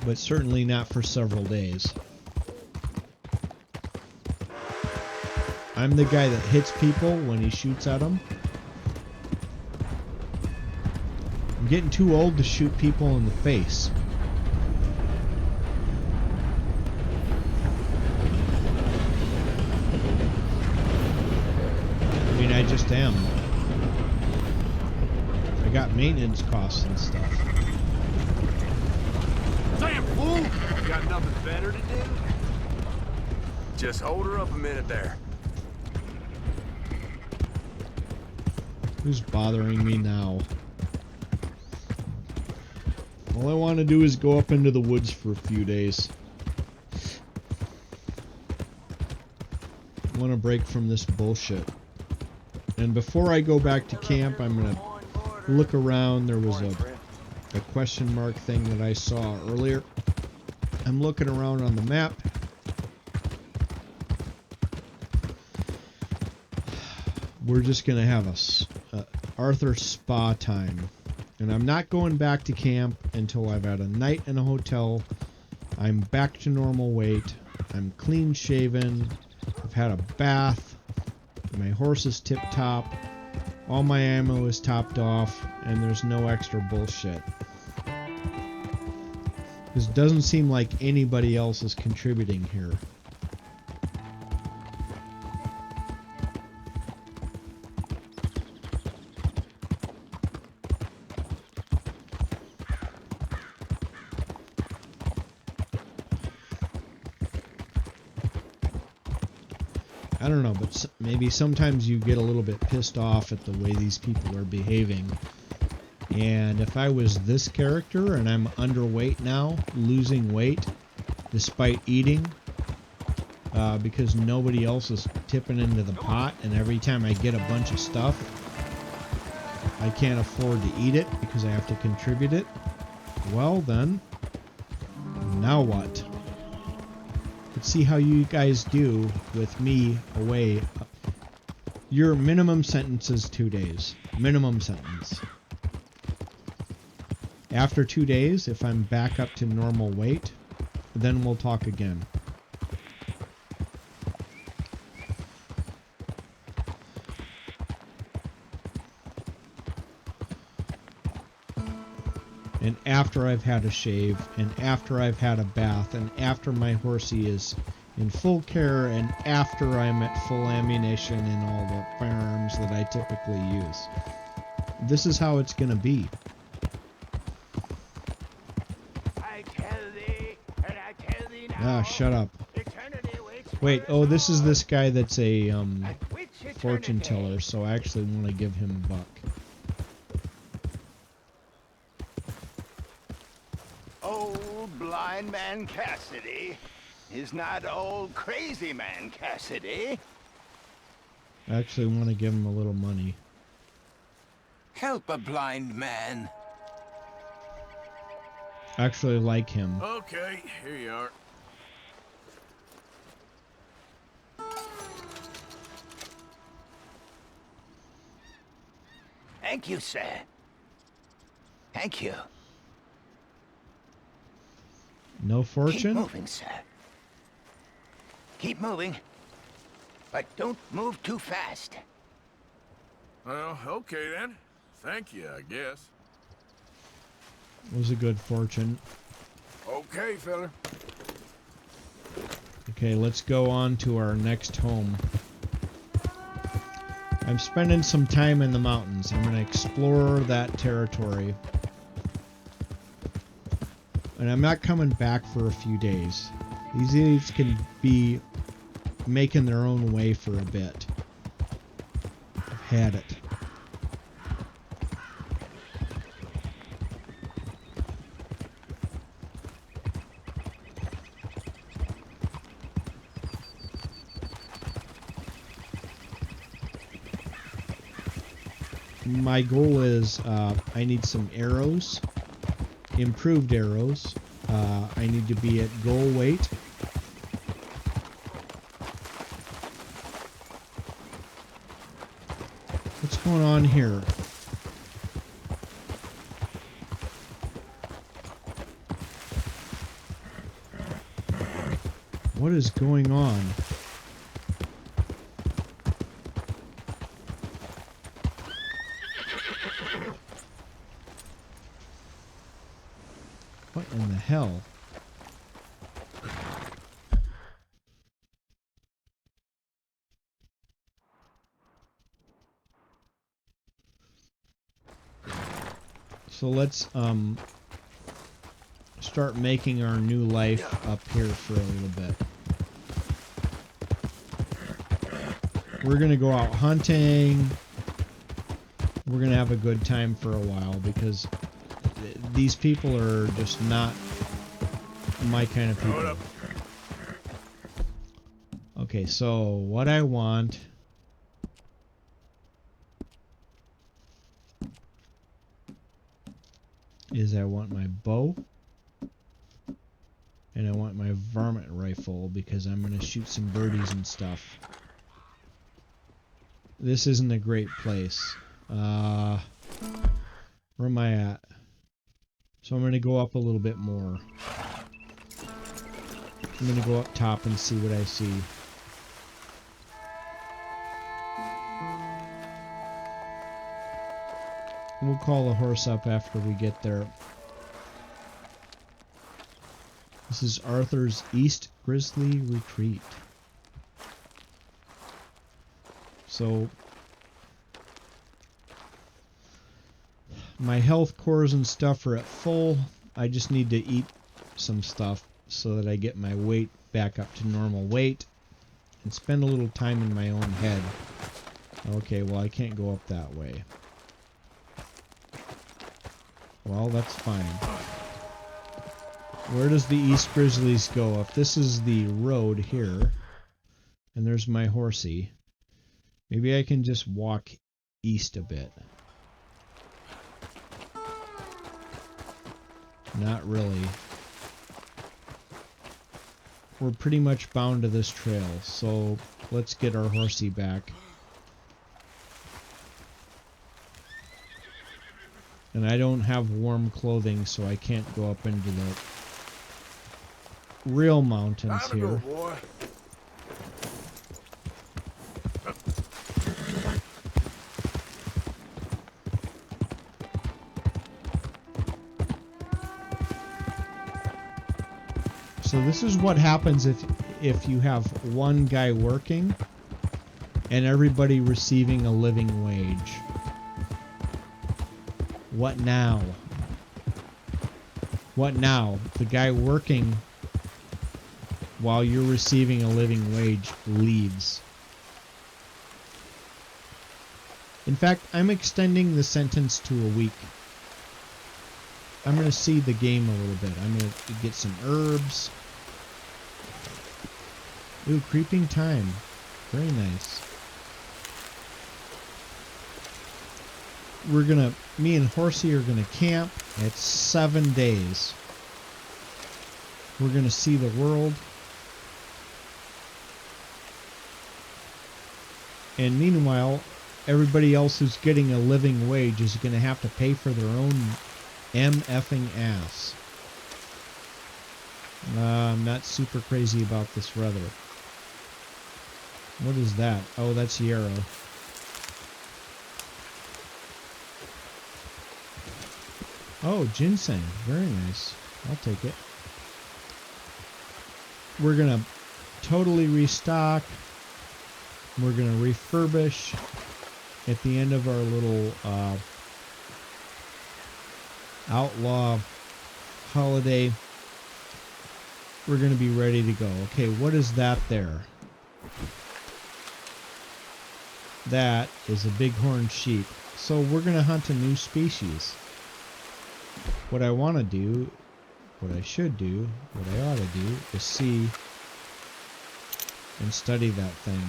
But certainly not for several days. I'm the guy that hits people when he shoots at them. I'm getting too old to shoot people in the face. I mean, I just am. I got maintenance costs and stuff. Damn fool! You got nothing better to do? Just hold her up a minute there. Who's bothering me now? All I want to do is go up into the woods for a few days. I want to break from this bullshit. And before I go back to camp, I'm going to look around. There was a question mark thing that I saw earlier. I'm looking around on the map. We're just going to have a Arthur spa time. And I'm not going back to camp until I've had a night in a hotel. I'm back to normal weight. I'm clean shaven. I've had a bath. My horse is tip-top. All my ammo is topped off. And there's no extra bullshit. Because it doesn't seem like anybody else is contributing here. I don't know, but maybe sometimes you get a little bit pissed off at the way these people are behaving. And if I was this character and I'm underweight now, losing weight despite eating, because nobody else is tipping into the pot, and every time I get a bunch of stuff, I can't afford to eat it because I have to contribute it, well then, now what? Let's see how you guys do with me away. Your minimum sentence is 2 days. Minimum sentence. After 2 days, if I'm back up to normal weight, then we'll talk again. And after I've had a shave, and after I've had a bath, and after my horsey is in full care, and after I'm at full ammunition and all the firearms that I typically use. This is how it's going to be. I tell Ah, shut up. Wait, oh, this is this guy that's a fortune teller, so I actually want to give him a buck. Old blind man Cassidy is not old crazy man Cassidy. I actually want to give him a little money. Help a blind man. I actually like him. Okay, here you are. Thank you, sir. Thank you. No Keep fortune? moving, sir. Keep moving. But don't move too fast. Well, okay then. Thank you, I guess. Was a good fortune. Okay, fella. Okay, let's go on to our next home. I'm spending some time in the mountains. I'm going to explore that territory. And I'm not coming back for a few days. These idiots can be making their own way for a bit. I've had it. My goal is I need some arrows, improved arrows. I need to be at goal weight. What's going on here? What is going on? What in the hell? So let's start making our new life up here for a little bit. We're gonna go out hunting. We're gonna have a good time for a while because these people are just not my kind of people. Okay, so what I want is I want my bow and I want my varmint rifle because I'm going to shoot some birdies and stuff. This isn't a great place. Where am I at? So I'm going to go up a little bit more. I'm going to go up top and see what I see. We'll call the horse up after we get there. This is Arthur's East Grizzly Retreat. So my health cores and stuff are at full. I just need to eat some stuff so that I get my weight back up to normal weight and spend a little time in my own head. Okay, well I can't go up that way. Well, that's fine. Where does the East Grizzlies go? If this is the road here, and there's my horsey, maybe I can just walk east a bit. Not really. We're pretty much bound to this trail, so let's get our horsey back. And I don't have warm clothing, so I can't go up into the real mountains here. Go, boy. So this is what happens if you have one guy working and everybody receiving a living wage. What now? What now? The guy working while you're receiving a living wage leaves. In fact, I'm extending the sentence to a week. I'm going to see the game a little bit. I'm going to get some herbs. Ooh, creeping time. Very nice. Me and Horsey are gonna camp. It's 7 days. We're gonna see the world. And meanwhile, everybody else who's getting a living wage is gonna have to pay for their own MFing ass. I'm not super crazy about this weather. What is that? Oh, that's yarrow. Oh, ginseng. Very nice. I'll take it. We're going to totally restock. We're going to refurbish at the end of our little outlaw holiday. We're going to be ready to go. Okay, what is that there? That is a bighorn sheep. So we're going to hunt a new species. What I want to do, what I should do, what I ought to do is see and study that thing.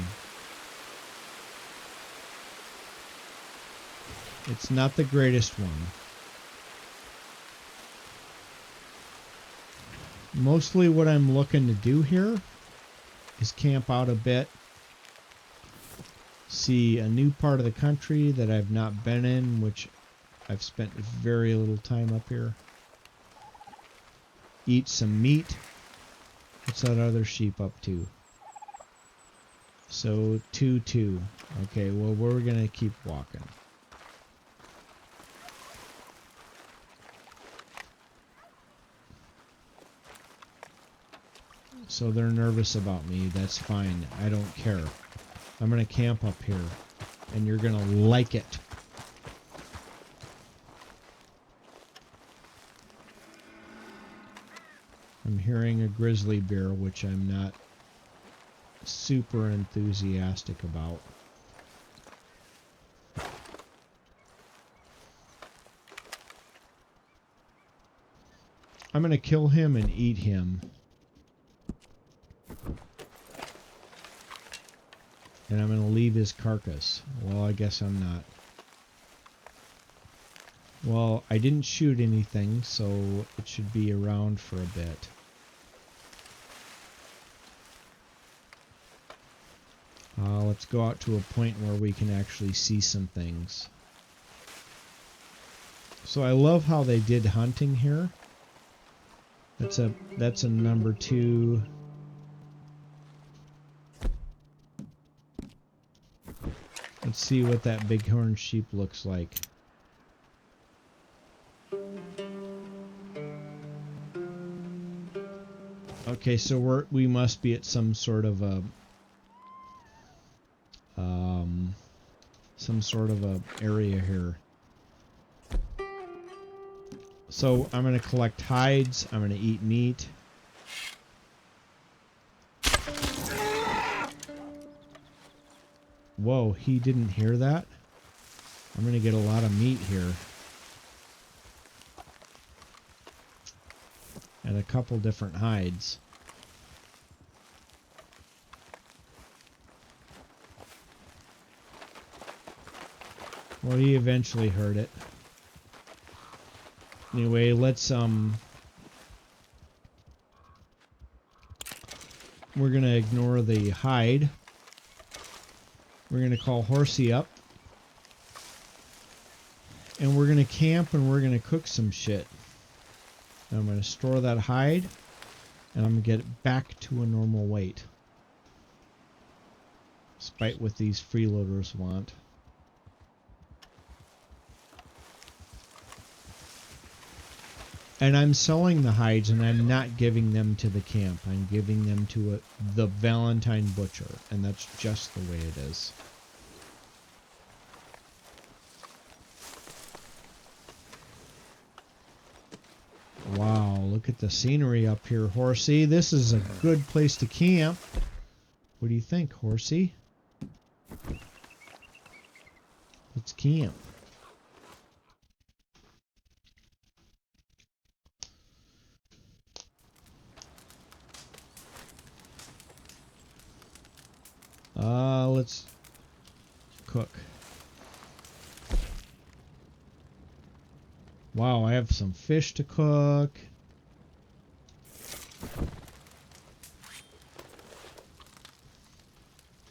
It's not the greatest one. Mostly what I'm looking to do here is camp out a bit, see a new part of the country that I've not been in, which I've spent very little time up here. Eat some meat. What's that other sheep up to? So 2-2. Okay, well we're gonna keep walking. So they're nervous about me. That's fine. I don't care. I'm gonna camp up here, and you're gonna like it. I'm hearing a grizzly bear, which I'm not super enthusiastic about. I'm going to kill him and eat him. And I'm going to leave his carcass. Well, I guess I'm not. Well, I didn't shoot anything, so it should be around for a bit. Let's go out to a point where we can actually see some things. So I love how they did hunting here. That's a number 2. Let's see what that bighorn sheep looks like. Okay, so we must be at some sort of a area here. So I'm going to collect hides. I'm going to eat meat. Whoa, he didn't hear that? I'm going to get a lot of meat here. And a couple different hides. Well, he eventually heard it. Anyway, let's we're gonna ignore the hide. We're gonna call Horsey up. And we're gonna camp and we're gonna cook some shit. I'm gonna store that hide and I'm gonna get it back to a normal weight. Despite what these freeloaders want. And I'm selling the hides, and I'm not giving them to the camp. I'm giving them to the Valentine Butcher, and that's just the way it is. Wow, look at the scenery up here, Horsey. This is a good place to camp. What do you think, Horsey? Let's camp. Let's cook. Wow, I have some fish to cook.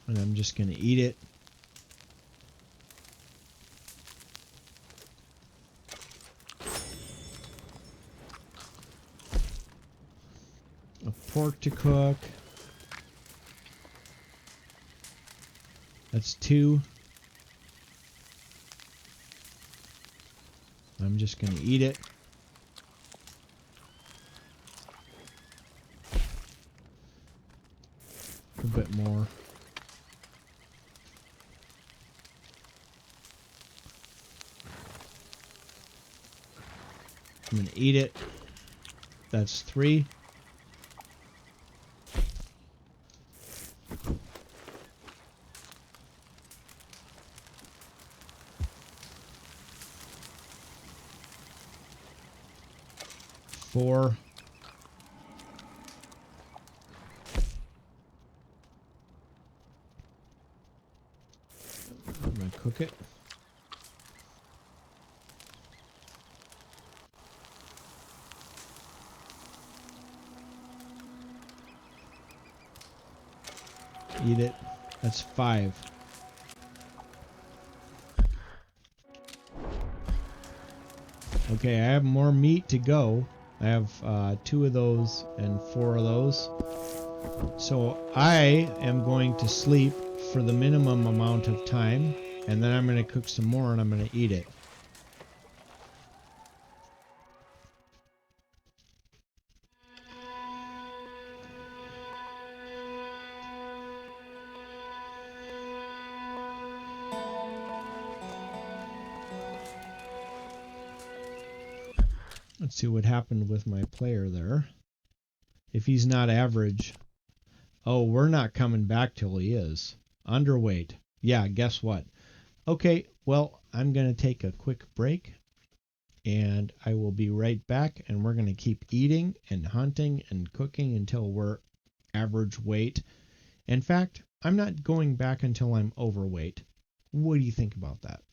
And I'm just going to eat it. A pork to cook. That's 2. I'm just going to eat it. A bit more. I'm going to eat it. That's 3. Four. I'm going to cook it. Eat it. That's 5. Okay, I have more meat to go. I have 2 of those and 4 of those. So I am going to sleep for the minimum amount of time, and then I'm going to cook some more and I'm going to eat it. Let's see what happened with my player there. If he's not average. Oh, we're not coming back till he is. Underweight. Yeah, guess what? Okay, well, I'm going to take a quick break. And I will be right back. And we're going to keep eating and hunting and cooking until we're average weight. In fact, I'm not going back until I'm overweight. What do you think about that?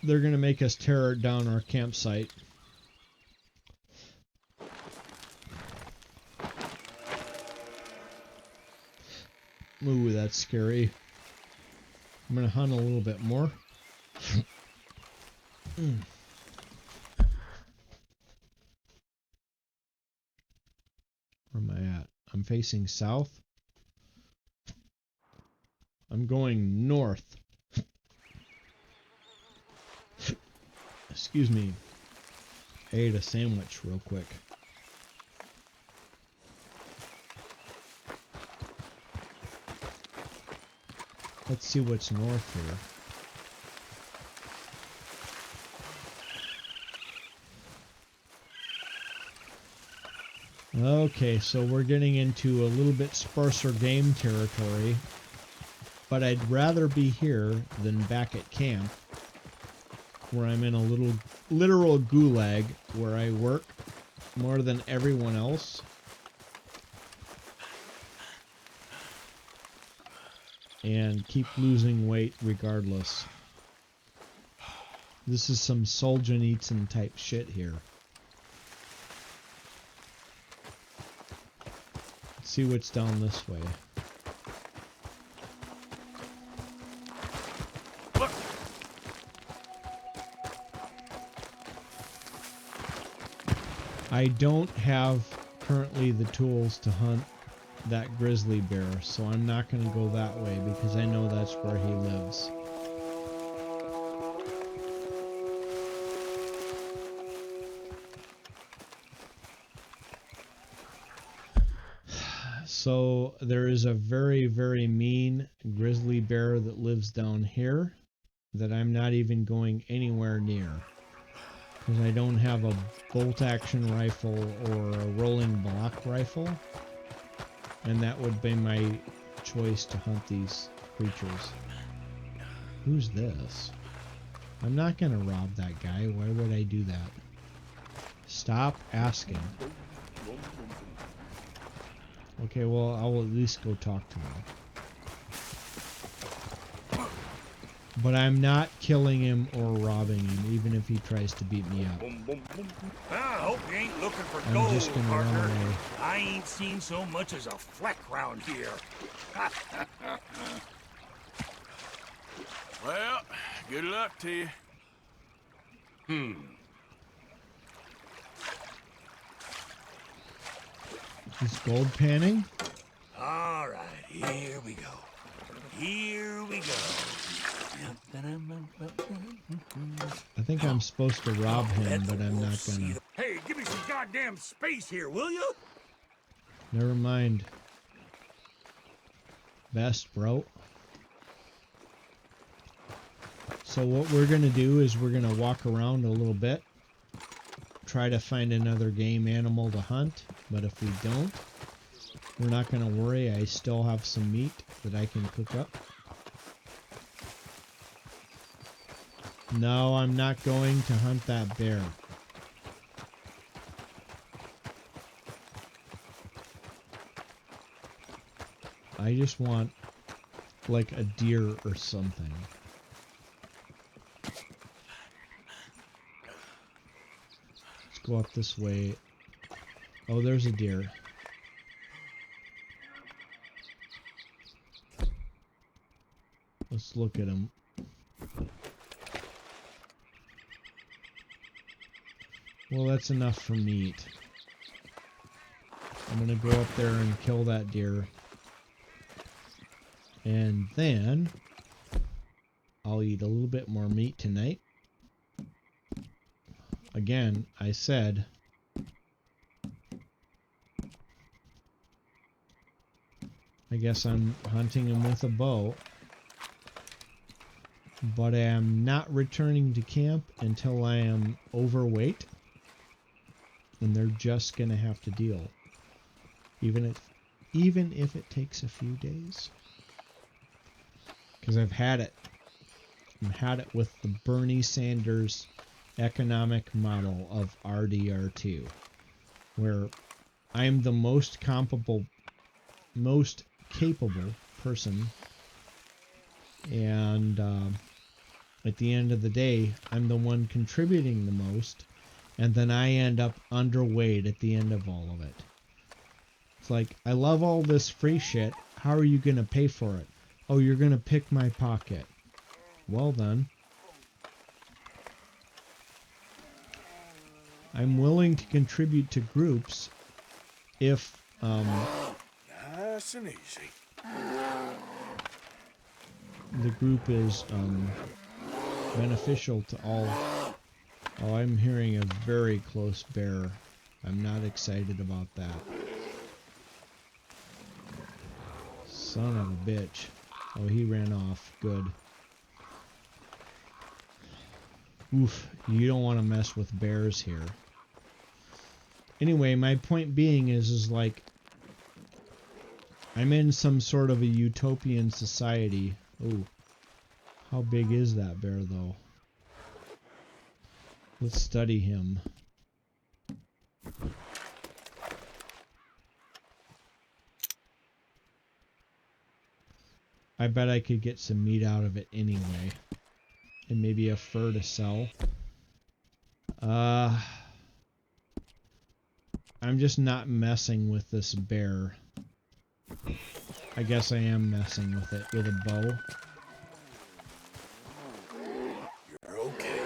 they're going to make us tear down our campsite. Ooh, that's scary. I'm going to hunt a little bit more. Where am I at? I'm facing south. I'm going north. Excuse me. I ate a sandwich real quick. Let's see what's north here. Okay, so we're getting into a little bit sparser game territory, but I'd rather be here than back at camp, where I'm in a little literal gulag where I work more than everyone else. And keep losing weight regardless. This is some Solzhenitsyn type shit here. Let's see what's down this way. I don't have currently the tools to hunt that grizzly bear, so I'm not going to go that way because I know that's where he lives. So there is a very, very mean grizzly bear that lives down here that I'm not even going anywhere near because I don't have a bolt action rifle or a rolling block rifle. And that would be my choice to hunt these creatures. Who's this? I'm not going to rob that guy. Why would I do that? Stop asking. Okay, well, I'll at least go talk to him. But I'm not killing him or robbing him, even if he tries to beat me up. I hope you ain't looking for I'm gold, just gonna partner. run away. I ain't seen so much as a fleck round here. Well, good luck to you. He's gold panning? All right, here we go. Here we go. I think I'm supposed to rob him, but I'm not gonna. Hey, give me some goddamn space here, will you? Never mind. Best, bro. So what we're gonna do is we're gonna walk around a little bit, try to find another game animal to hunt, but if we don't, we're not gonna worry. I still have some meat that I can cook up. No, I'm not going to hunt that bear. I just want like a deer or something. Let's go up this way. Oh, there's a deer. Let's look at him. Well, that's enough for meat. I'm gonna go up there and kill that deer. And then I'll eat a little bit more meat tonight. Again, I said I guess I'm hunting him with a bow. But I am not returning to camp until I am overweight. And they're just gonna have to deal. Even if it takes a few days. Because I've had it. I've had it with the Bernie Sanders economic model of RDR2. Where I'm the most capable person. And at the end of the day, I'm the one contributing the most, and then I end up underweight at the end of all of it. It's like, I love all this free shit. How are you going to pay for it? Oh, you're going to pick my pocket. Well then. I'm willing to contribute to groups if, Nice and easy. the group is, beneficial to all. Oh, I'm hearing a very close bear. I'm not excited about that. Son of a bitch. Oh, he ran off. Good. Oof, you don't want to mess with bears here. Anyway, my point being is like, I'm in some sort of a utopian society. Ooh, how big is that bear though? Let's study him. I bet I could get some meat out of it anyway. And maybe a fur to sell. I'm just not messing with this bear. I guess I am messing with it with a bow. You're okay.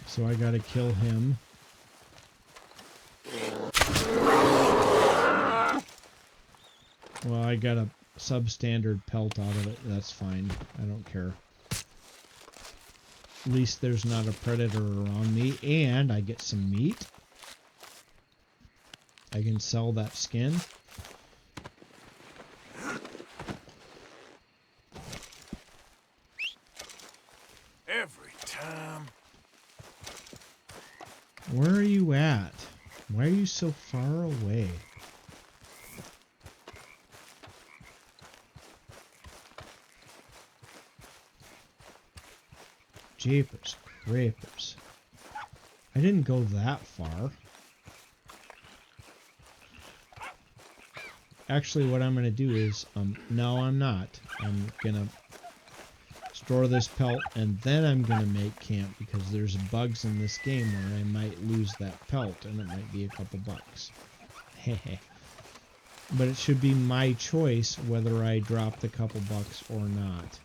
So I gotta kill him. Well, I got a substandard pelt out of it. That's fine. I don't care. At least there's not a predator around me, and I get some meat. I can sell that skin. Every time. Where are you at? Why are you so far away? Jeepers creepers. I didn't go that far. Actually, what I'm going to do is, no, I'm not. I'm going to store this pelt, and then I'm going to make camp, because there's bugs in this game where I might lose that pelt, and it might be a couple bucks. Hehe. But it should be my choice whether I drop the couple bucks or not.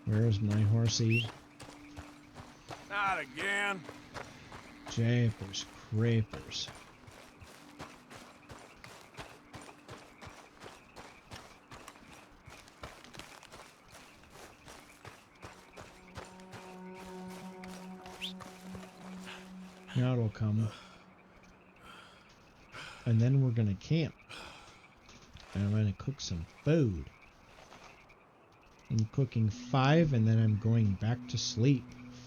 Where's my horsey? Not again. Japers, crapers. Now it'll come. And then we're gonna camp. And I'm gonna cook some food. I'm cooking 5, and then I'm going back to sleep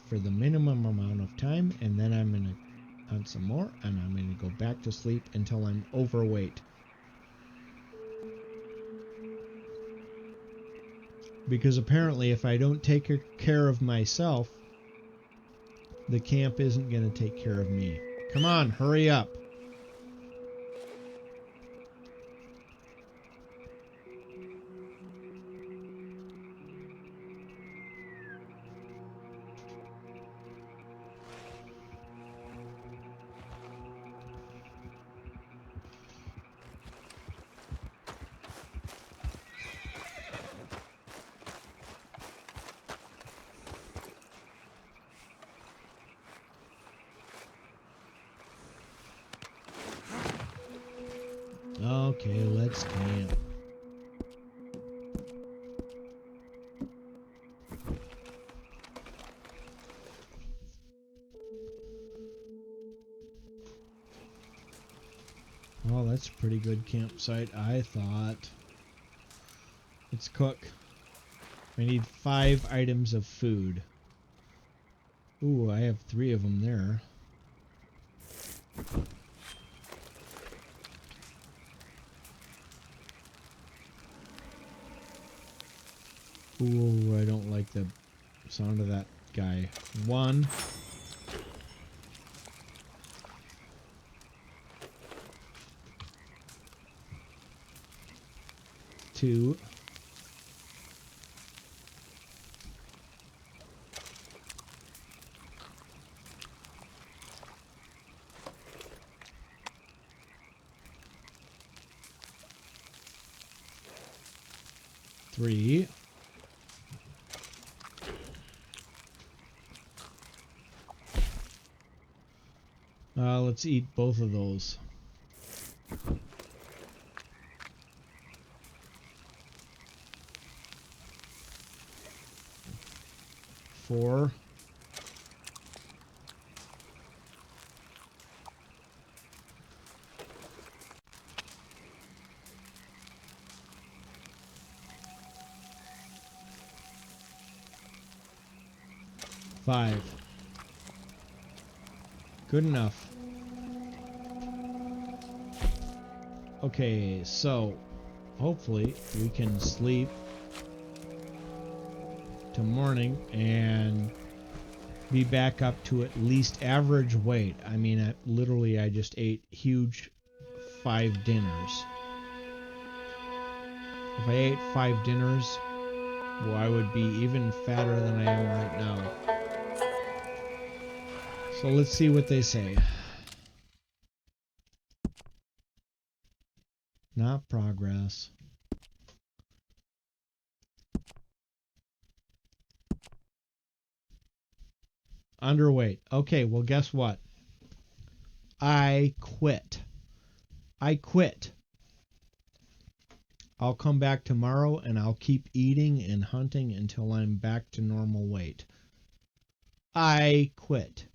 for the minimum amount of time, and then I'm going to hunt some more, and I'm going to go back to sleep until I'm overweight. Because apparently if I don't take care of myself, the camp isn't going to take care of me. Come on, hurry up. Okay, let's camp. Oh, that's a pretty good campsite, I thought. Let's cook. I need 5 items of food. Ooh, I have 3 of them there. Ooh, I don't like the sound of that guy. 1. Two. Three. Let's eat both of those. 4. 5. Good enough. Okay, so hopefully we can sleep till morning and be back up to at least average weight. I mean, I just ate huge 5 dinners. If I ate 5 dinners, well, I would be even fatter than I am right now. So let's see what they say. Not progress. Underweight. Okay, well, guess what? I quit. I quit. I'll come back tomorrow and I'll keep eating and hunting until I'm back to normal weight. I quit.